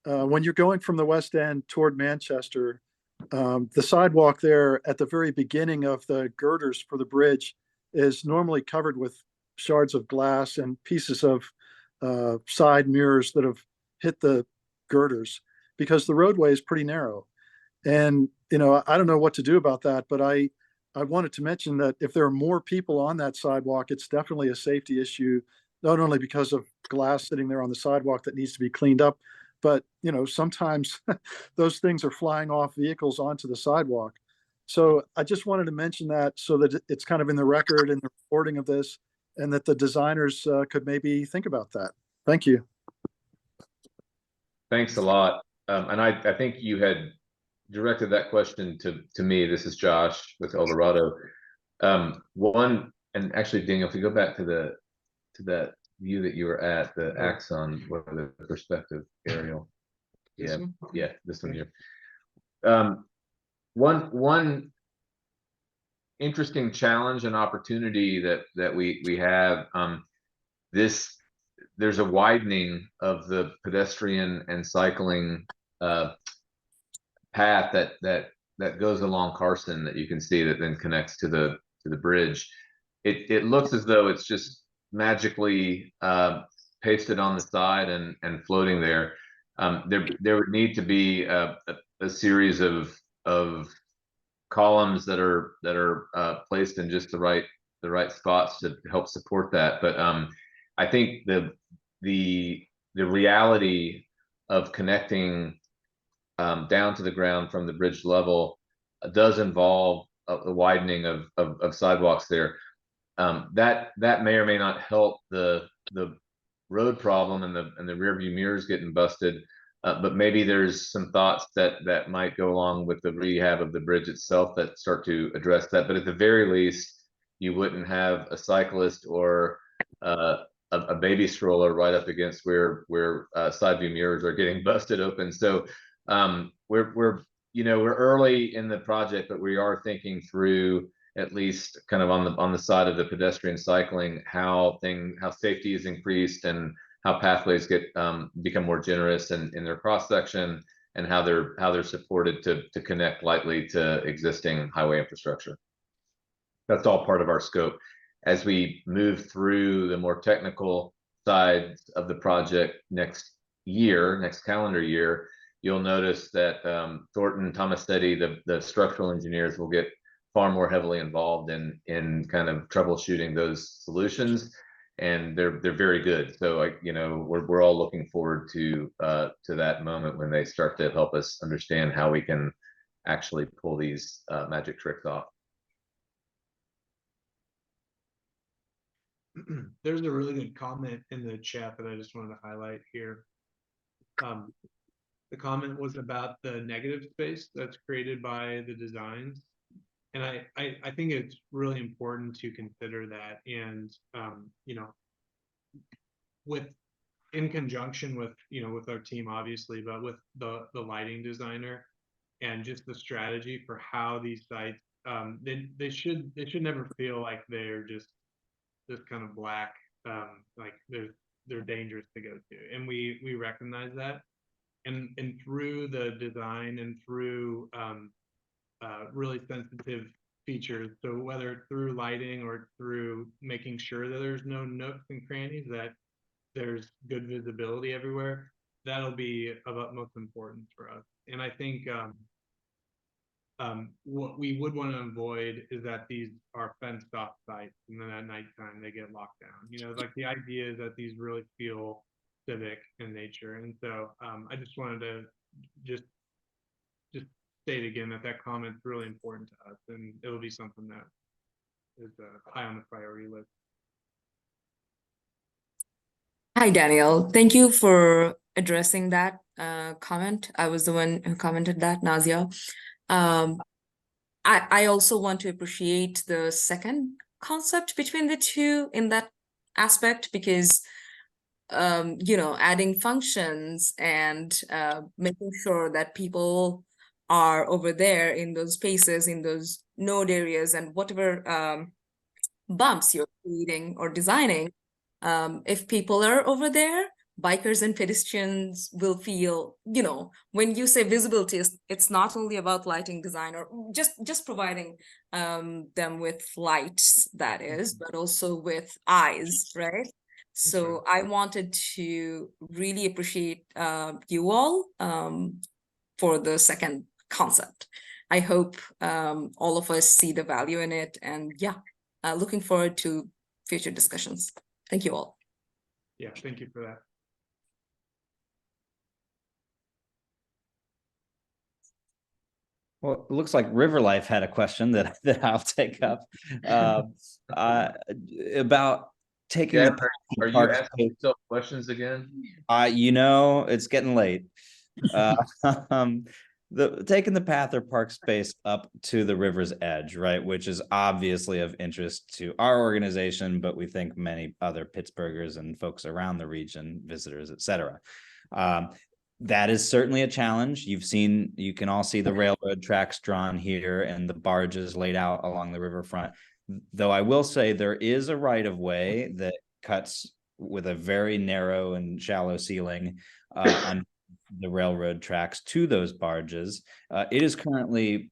S13: When you're going from the West End toward Manchester, the sidewalk there at the very beginning of the girders for the bridge is normally covered with shards of glass and pieces of side mirrors that have hit the girders, because the roadway is pretty narrow. And, you know, I don't know what to do about that, but I wanted to mention that if there are more people on that sidewalk, it's definitely a safety issue, not only because of glass sitting there on the sidewalk that needs to be cleaned up, but, you know, sometimes those things are flying off vehicles onto the sidewalk. So I just wanted to mention that so that it's kind of in the record and the reporting of this, and that the designers could maybe think about that. Thank you.
S4: Thanks a lot. And I think you had directed that question to me. This is Josh with El Dorado. One, and actually, Daniel, if you go back to that view that you were at, the Axon, what the perspective aerial. Yeah, this one here. One interesting challenge and opportunity that we have, there's a widening of the pedestrian and cycling path that goes along Carson that you can see that then connects to the bridge. It looks as though it's just magically pasted on the side and floating there. There would need to be a series of columns that are placed in just the right spots to help support that. But I think the reality of connecting down to the ground from the bridge level does involve a widening of sidewalks there. That may or may not help the road problem and the rear view mirrors getting busted. But maybe there's some thoughts that might go along with the rehab of the bridge itself that start to address that. But at the very least, you wouldn't have a cyclist or a baby stroller right up against where side view mirrors are getting busted open. So we're early in the project, but we are thinking through, at least kind of on the side of the pedestrian cycling, how safety is increased and how pathways become more generous in their cross section, and how they're supported to connect lightly to existing highway infrastructure. That's all part of our scope. As we move through the more technical sides of the project next calendar year, you'll notice that Thornton, Tomasetti, the structural engineers will get far more heavily involved in kind of troubleshooting those solutions, and they're very good. So we're all looking forward to that moment when they start to help us understand how we can actually pull these magic tricks off.
S7: There's a really good comment in the chat that I just wanted to highlight here. The comment was about the negative space that's created by the designs. And I think it's really important to consider that. And, in conjunction with, with our team, obviously, but with the lighting designer and just the strategy for how these sites, they should never feel like they're just this kind of black, like they're dangerous to go to. And we recognize that. And through the design and through really sensitive features, so whether through lighting or through making sure that there's no nooks and crannies, that there's good visibility everywhere, that'll be of utmost importance for us. And I think what we would want to avoid is that these are fenced off sites and then at nighttime they get locked down. Like the idea is that these really feel civic in nature. And so I just wanted to just state again that comment's really important to us, and it'll be something that is high on the priority list.
S16: Hi, Daniel. Thank you for addressing that comment. I was the one who commented that, Nazia. I also want to appreciate the second concept between the two in that aspect, because adding functions and making sure that people are over there in those spaces, in those node areas, and whatever bumps you're creating or designing, if people are over there, bikers and pedestrians will feel, when you say visibility, it's not only about lighting design or just providing them with lights, that is, but also with eyes, right? So I wanted to really appreciate you all for the second concept. I hope all of us see the value in it, and looking forward to future discussions. Thank you all.
S7: Yeah, thank you for that.
S2: Well, it looks like Riverlife had a question that I'll take up about taking
S4: Yeah,
S2: the
S4: are you asking yourself questions again?
S2: It's getting late. Taking the path or park space up to the river's edge, right, which is obviously of interest to our organization, but we think many other Pittsburghers and folks around the region, visitors, etc. That is certainly a challenge. You can all see the railroad tracks drawn here and the barges laid out along the riverfront. Though I will say there is a right of way that cuts with a very narrow and shallow ceiling on the railroad tracks to those barges. It is currently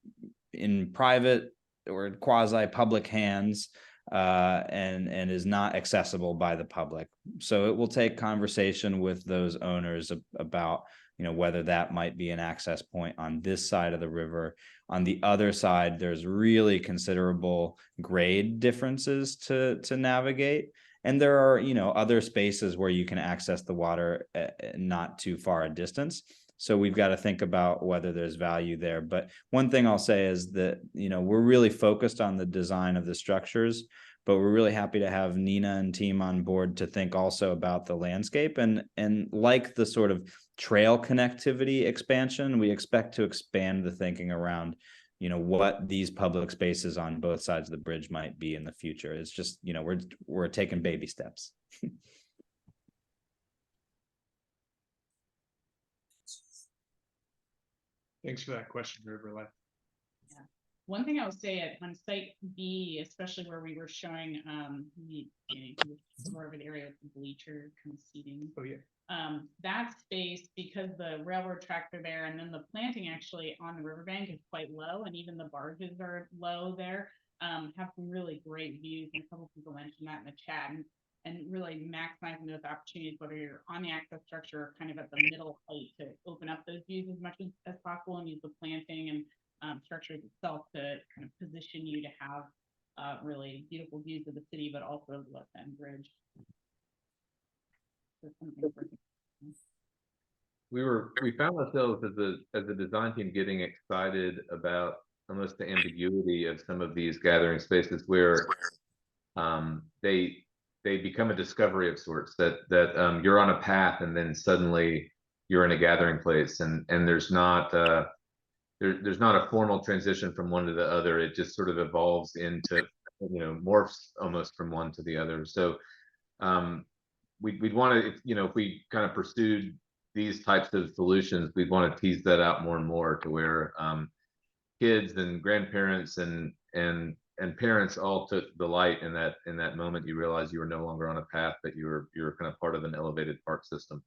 S2: in private or quasi-public hands and is not accessible by the public. So it will take conversation with those owners about whether that might be an access point on this side of the river. On the other side, there's really considerable grade differences to navigate. And there are, other spaces where you can access the water not too far a distance. So we've got to think about whether there's value there. But one thing I'll say is that, we're really focused on the design of the structures, but we're really happy to have Nina and team on board to think also about the landscape. And like the sort of trail connectivity expansion, we expect to expand the thinking around what these public spaces on both sides of the bridge might be in the future. It's just, we're taking baby steps.
S7: Thanks for that question, Riverlife.
S8: Yeah. One thing I would say on site B, especially where we were showing more of an area with the bleacher kind of seating.
S7: Oh yeah.
S8: That space, because the railroad tracks are there, and then the planting actually on the riverbank is quite low, and even the barges are low there, have some really great views, and a couple people mentioned that in the chat, and really maximizing those opportunities, whether you're on the access structure or kind of at the middle height to open open up those views as much as possible and use the planting and structures itself to kind of position you to have really beautiful views of the city, but also the West End Bridge.
S4: We found ourselves as a design team getting excited about almost the ambiguity of some of these gathering spaces where they become a discovery of sorts, that you're on a path and then suddenly you're in a gathering place, and there's not there's not a formal transition from one to the other. It just sort of evolves into, you know, morphs almost from one to the other. So we'd want to, you know, if we kind of pursued these types of solutions, we'd want to tease that out more and more to where kids and grandparents and parents all took delight in that moment. You realize you were no longer on a path, that you were kind of part of an elevated park system.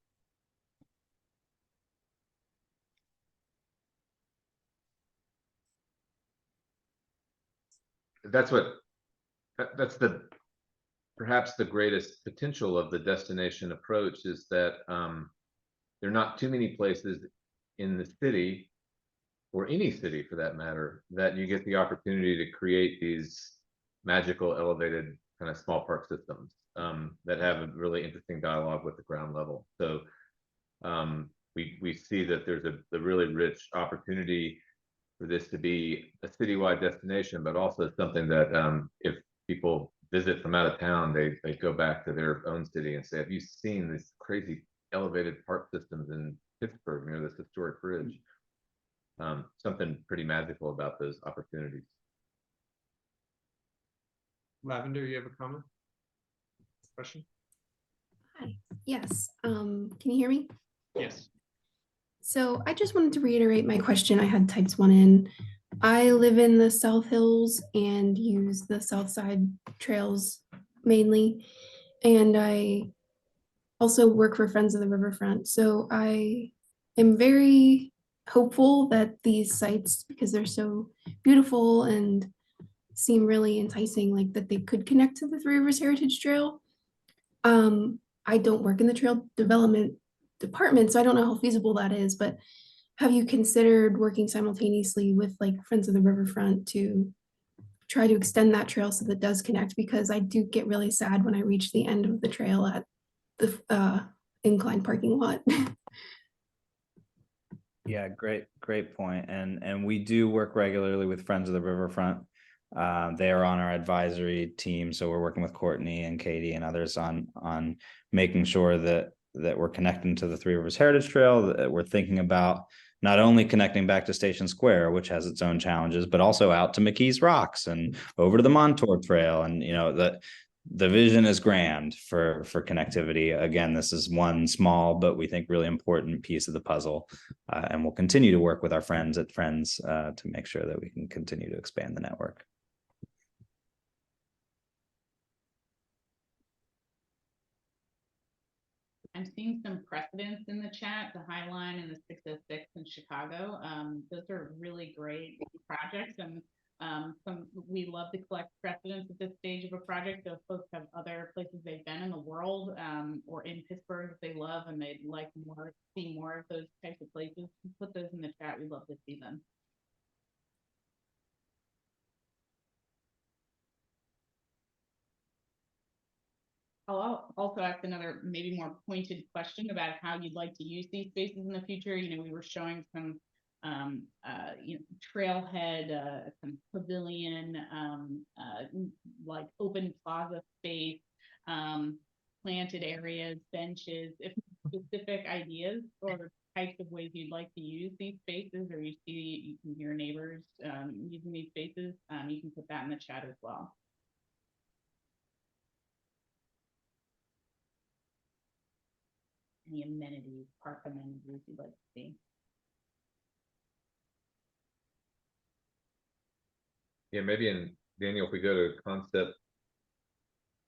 S4: That's perhaps the greatest potential of the destination approach, is that there are not too many places in the city, or any city for that matter, that you get the opportunity to create these magical elevated kind of small park systems that have a really interesting dialogue with the ground level. So we see that there's a really rich opportunity for this to be a citywide destination, but also something that if people visit from out of town, they go back to their own city and say, have you seen these crazy elevated park systems in Pittsburgh near this historic bridge? Something pretty magical about those opportunities.
S7: Lavender, you have a comment? Question?
S17: Hi. Yes. Can you hear me?
S7: Yes.
S17: So I just wanted to reiterate my question. I had typed one in. I live in the South Hills and use the South Side trails mainly. And I also work for Friends of the Riverfront. So I am very hopeful that these sites, because they're so beautiful and seem really enticing, like that they could connect to the Three Rivers Heritage Trail. I don't work in the trail development department, so I don't know how feasible that is, but have you considered working simultaneously with like Friends of the Riverfront to try to extend that trail so that it does connect? Because I do get really sad when I reach the end of the trail at the incline parking lot.
S2: Yeah, great point. And we do work regularly with Friends of the Riverfront. They are on our advisory team, so we're working with Courtney and Katie and others on making sure that we're connecting to the Three Rivers Heritage Trail, that we're thinking about not only connecting back to Station Square, which has its own challenges, but also out to McKees Rocks and over to the Montauk Trail. And you know, the vision is grand for connectivity. Again, this is one small, but we think really important piece of the puzzle. And we'll continue to work with our friends at Friends to make sure that we can continue to expand the network.
S8: I'm seeing some precedents in the chat, the High Line and the 606 in Chicago. Those are really great projects, and we love to collect precedents at this stage of a project. So if folks have other places they've been in the world or in Pittsburgh that they love and they'd like see more of those types of places, put those in the chat. We'd love to see them. I'll also ask another maybe more pointed question about how you'd like to use these spaces in the future. You know, we were showing some trailhead, some pavilion, like open plaza space, planted areas, benches. If specific ideas or types of ways you'd like to use these spaces, or you see your neighbors using these spaces, you can put that in the chat as well. Any amenities, park amenities you'd like to see.
S4: Yeah, maybe Daniel, if we go to concept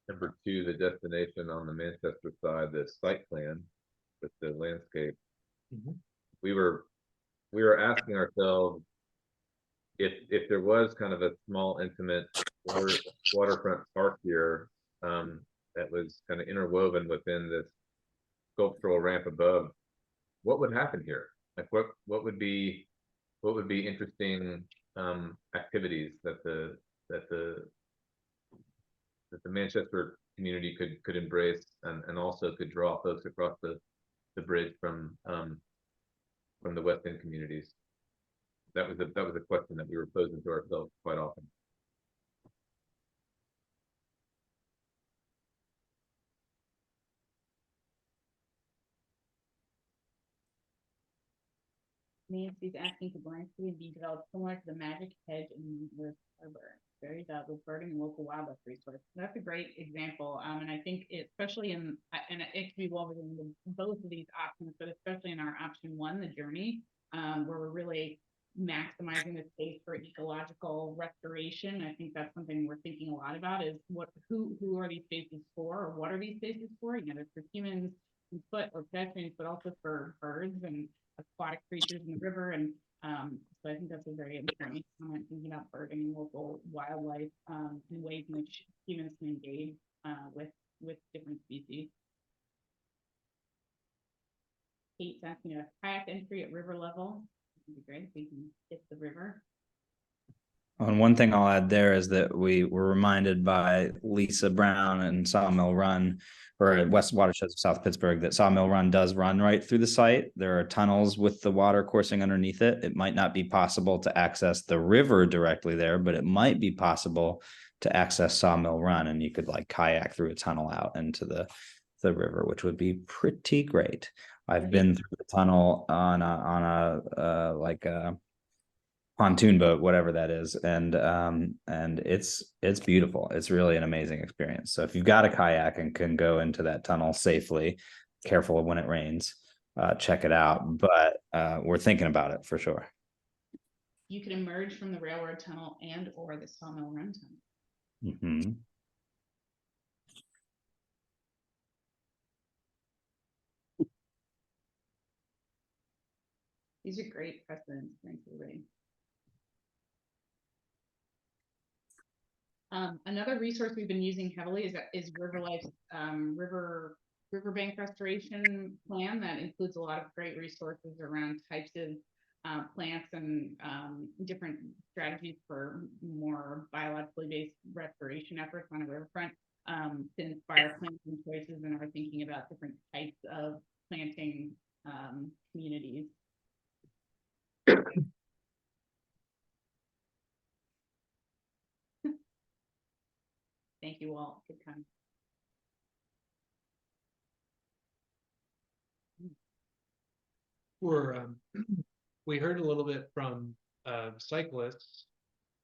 S4: number 2, the destination on the Manchester side, the site plan with the landscape. Mm-hmm. We were asking ourselves if there was kind of a small intimate waterfront park here that was kind of interwoven within this sculptural ramp above, what would happen here? Like what would be interesting activities that the Manchester community could embrace and also could draw folks across the bridge from the West End communities. That was a question that we were posing to ourselves quite often.
S8: Nancy's asking to Blanche be developed similar to the Magic Hedge in North Harbor. Very with birding and local wildlife resource. That's a great example. And I think especially and it could be well within both of these options, but especially in our option one, the journey, where we're really maximizing the space for ecological restoration. I think that's something we're thinking a lot about is who are these spaces for, or what are these spaces for? You know, they're for humans and foot or pedestrians, but also for birds and aquatic creatures in the river. And so I think that's a very important comment, thinking about birding and local wildlife and ways in which humans can engage with different species. Kate's asking about kayak entry at river level. It'd be great if we can hit the river.
S2: And one thing I'll add there is that we were reminded by Lisa Brown and Sawmill Run, or at West Watersheds of South Pittsburgh, that Sawmill Run does run right through the site. There are tunnels with the water coursing underneath it. It might not be possible to access the river directly there, but it might be possible to access Sawmill Run, and you could like kayak through a tunnel out into the river, which would be pretty great. I've been through the tunnel on a pontoon boat, whatever that is, and it's beautiful. It's really an amazing experience. So if you've got a kayak and can go into that tunnel safely, careful when it rains, check it out. But we're thinking about it for sure.
S8: You can emerge from the railroad tunnel and or the Sawmill Run tunnel.
S2: Mm-hmm.
S8: These are great precedents. Thanks, everybody. Another resource we've been using heavily is Riverlife's riverbank restoration plan that includes a lot of great resources around types of plants and different strategies for more biologically based restoration efforts on a riverfront to inspire planting choices and are thinking about different types of planting communities. Thank you all. Good time.
S7: We heard a little bit from cyclists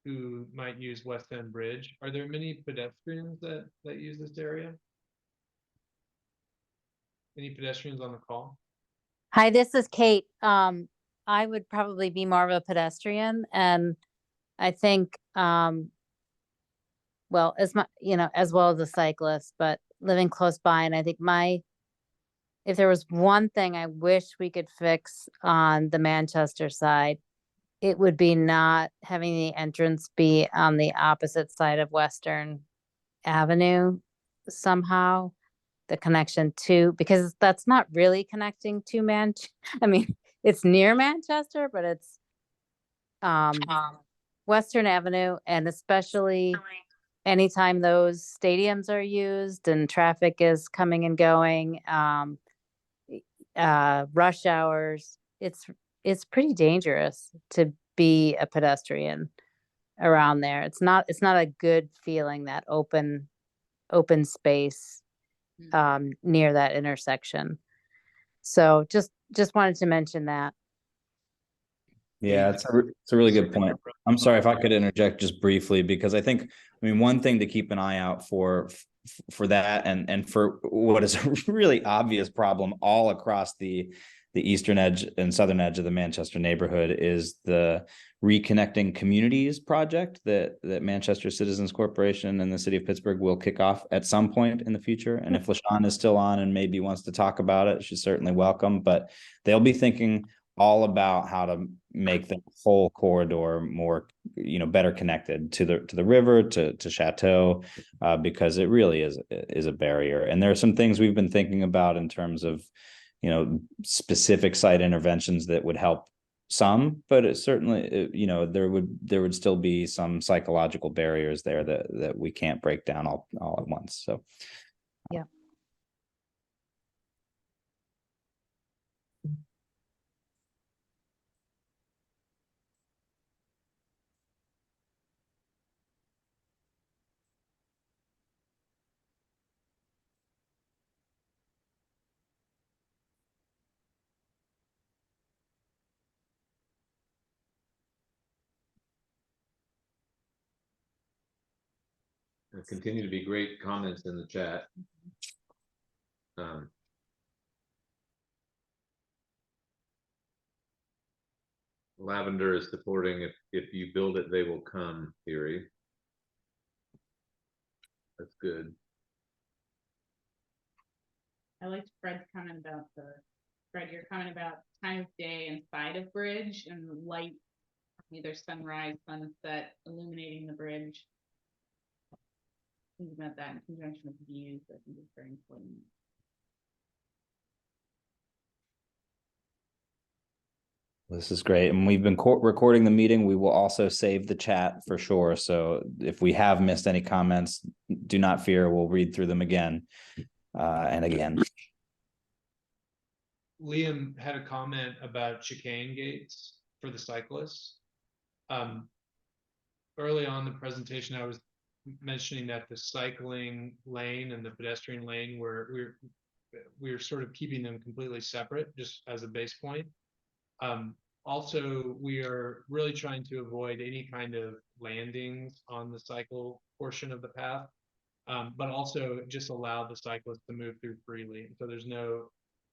S7: who might use West End Bridge. Are there many pedestrians that use this area? Any pedestrians on the call?
S18: Hi, this is Kate. I would probably be more of a pedestrian, and I think well, as well as a cyclist, but living close by. And I think if there was one thing I wish we could fix on the Manchester side, it would be not having the entrance be on the opposite side of Western Avenue somehow. The connection to, because that's not really connecting to I mean, it's near Manchester, but it's Western Avenue, and especially anytime those stadiums are used and traffic is coming and going, rush hours, it's pretty dangerous to be a pedestrian around there. It's not a good feeling, that open space near that intersection. So just wanted to mention that.
S2: Yeah, it's a really good point. I'm sorry if I could interject just briefly, because I mean, one thing to keep an eye out for that and for what is a really obvious problem all across the eastern edge and southern edge of the Manchester neighborhood is the Reconnecting Communities project that Manchester Citizens Corporation and the city of Pittsburgh will kick off at some point in the future. And if LaShawn is still on and maybe wants to talk about it, she's certainly welcome. But they'll be thinking all about how to make the whole corridor more, better connected to the river, to Chateau, because it really is a barrier. And there are some things we've been thinking about in terms of, specific site interventions that would help some, but it certainly, there would still be some psychological barriers there that we can't break down all at once. So
S18: Yeah.
S4: There continue to be great comments in the chat. Lavender is supporting if you build it, they will come theory. That's good.
S8: I liked Fred's comment about your comment about time of day and side of bridge and light, either sunrise, sunset, illuminating the bridge. Think about that in conjunction with views. I think is very important.
S2: This is great. And we've been recording the meeting. We will also save the chat for sure. So if we have missed any comments, do not fear. We'll read through them again and again.
S7: Liam had a comment about chicane gates for the cyclists. Early on in the presentation, I was mentioning that the cycling lane and the pedestrian lane we're sort of keeping them completely separate, just as a base point. Also, we are really trying to avoid any kind of landings on the cycle portion of the path, but also just allow the cyclists to move through freely. So there's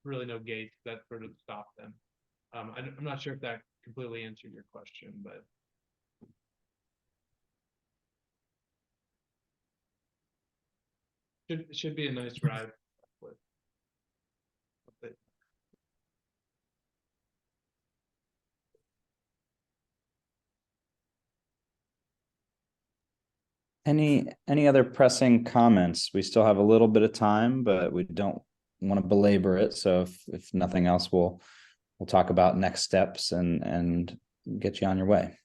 S7: really no gates that sort of stop them. I'm not sure if that completely answered your question, but. It should be a nice ride.
S2: Any other pressing comments? We still have a little bit of time, but we don't want to belabor it. So if nothing else, we'll talk about next steps and get you on your way.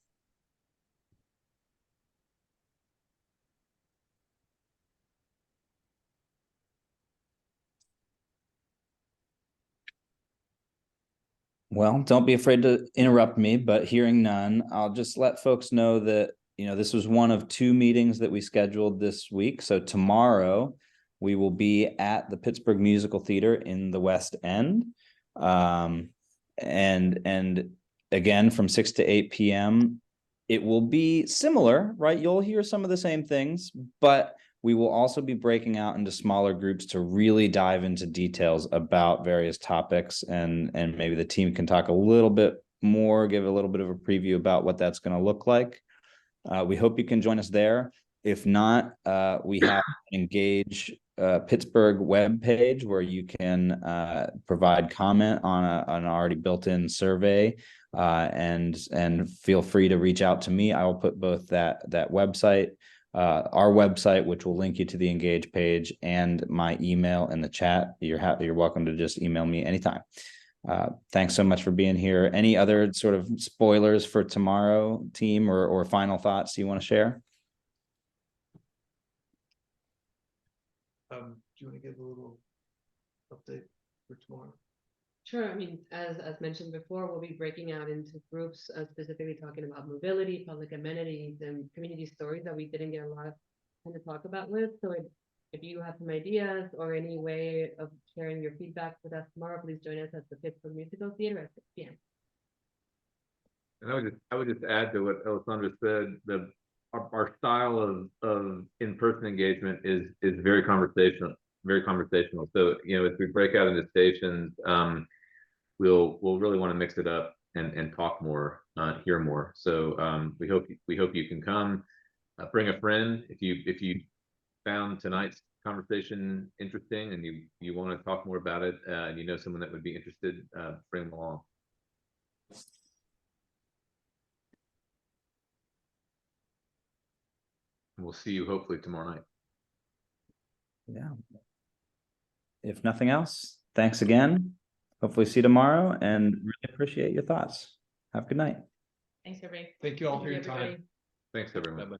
S2: Well, don't be afraid to interrupt me, but hearing none, I'll just let folks know that, this was one of two meetings that we scheduled this week. So tomorrow we will be at the Pittsburgh Musical Theater in the West End. And again, from 6 to 8 p.m., it will be similar, right? You'll hear some of the same things, but we will also be breaking out into smaller groups to really dive into details about various topics, and maybe the team can talk a little bit more, give a little bit of a preview about what that's going to look like. We hope you can join us there. If not, we have an Engage Pittsburgh webpage where you can provide comment on an already built-in survey, and feel free to reach out to me. I will put both that website, our website, which will link you to the Engage page, and my email in the chat. You're welcome to just email me anytime. Thanks so much for being here. Any other sort of spoilers for tomorrow, team, or final thoughts you want to share?
S7: Do you want to give a little update for tomorrow?
S5: Sure. I mean, as mentioned before, we'll be breaking out into groups, specifically talking about mobility, public amenities, and community stories that we didn't get a lot of time to talk about with. So if you have some ideas or any way of sharing your feedback with us tomorrow, please join us at the Pittsburgh Musical Theater at 6 p.m.
S4: And I would just add to what Alessandra said. Our style of in-person engagement is very conversational. So as we break out into stations, we'll really want to mix it up and talk more, hear more. So we hope you can come. Bring a friend if you found tonight's conversation interesting and you want to talk more about it, and you know someone that would be interested, bring them along. We'll see you hopefully tomorrow night.
S2: Yeah. If nothing else, thanks again. hopefully see you tomorrow and really appreciate your thoughts. Have a good night.
S8: Thanks, everybody.
S7: Thank you all for
S5: Thank you,
S7: your time.
S5: everybody.
S4: Thanks, everyone.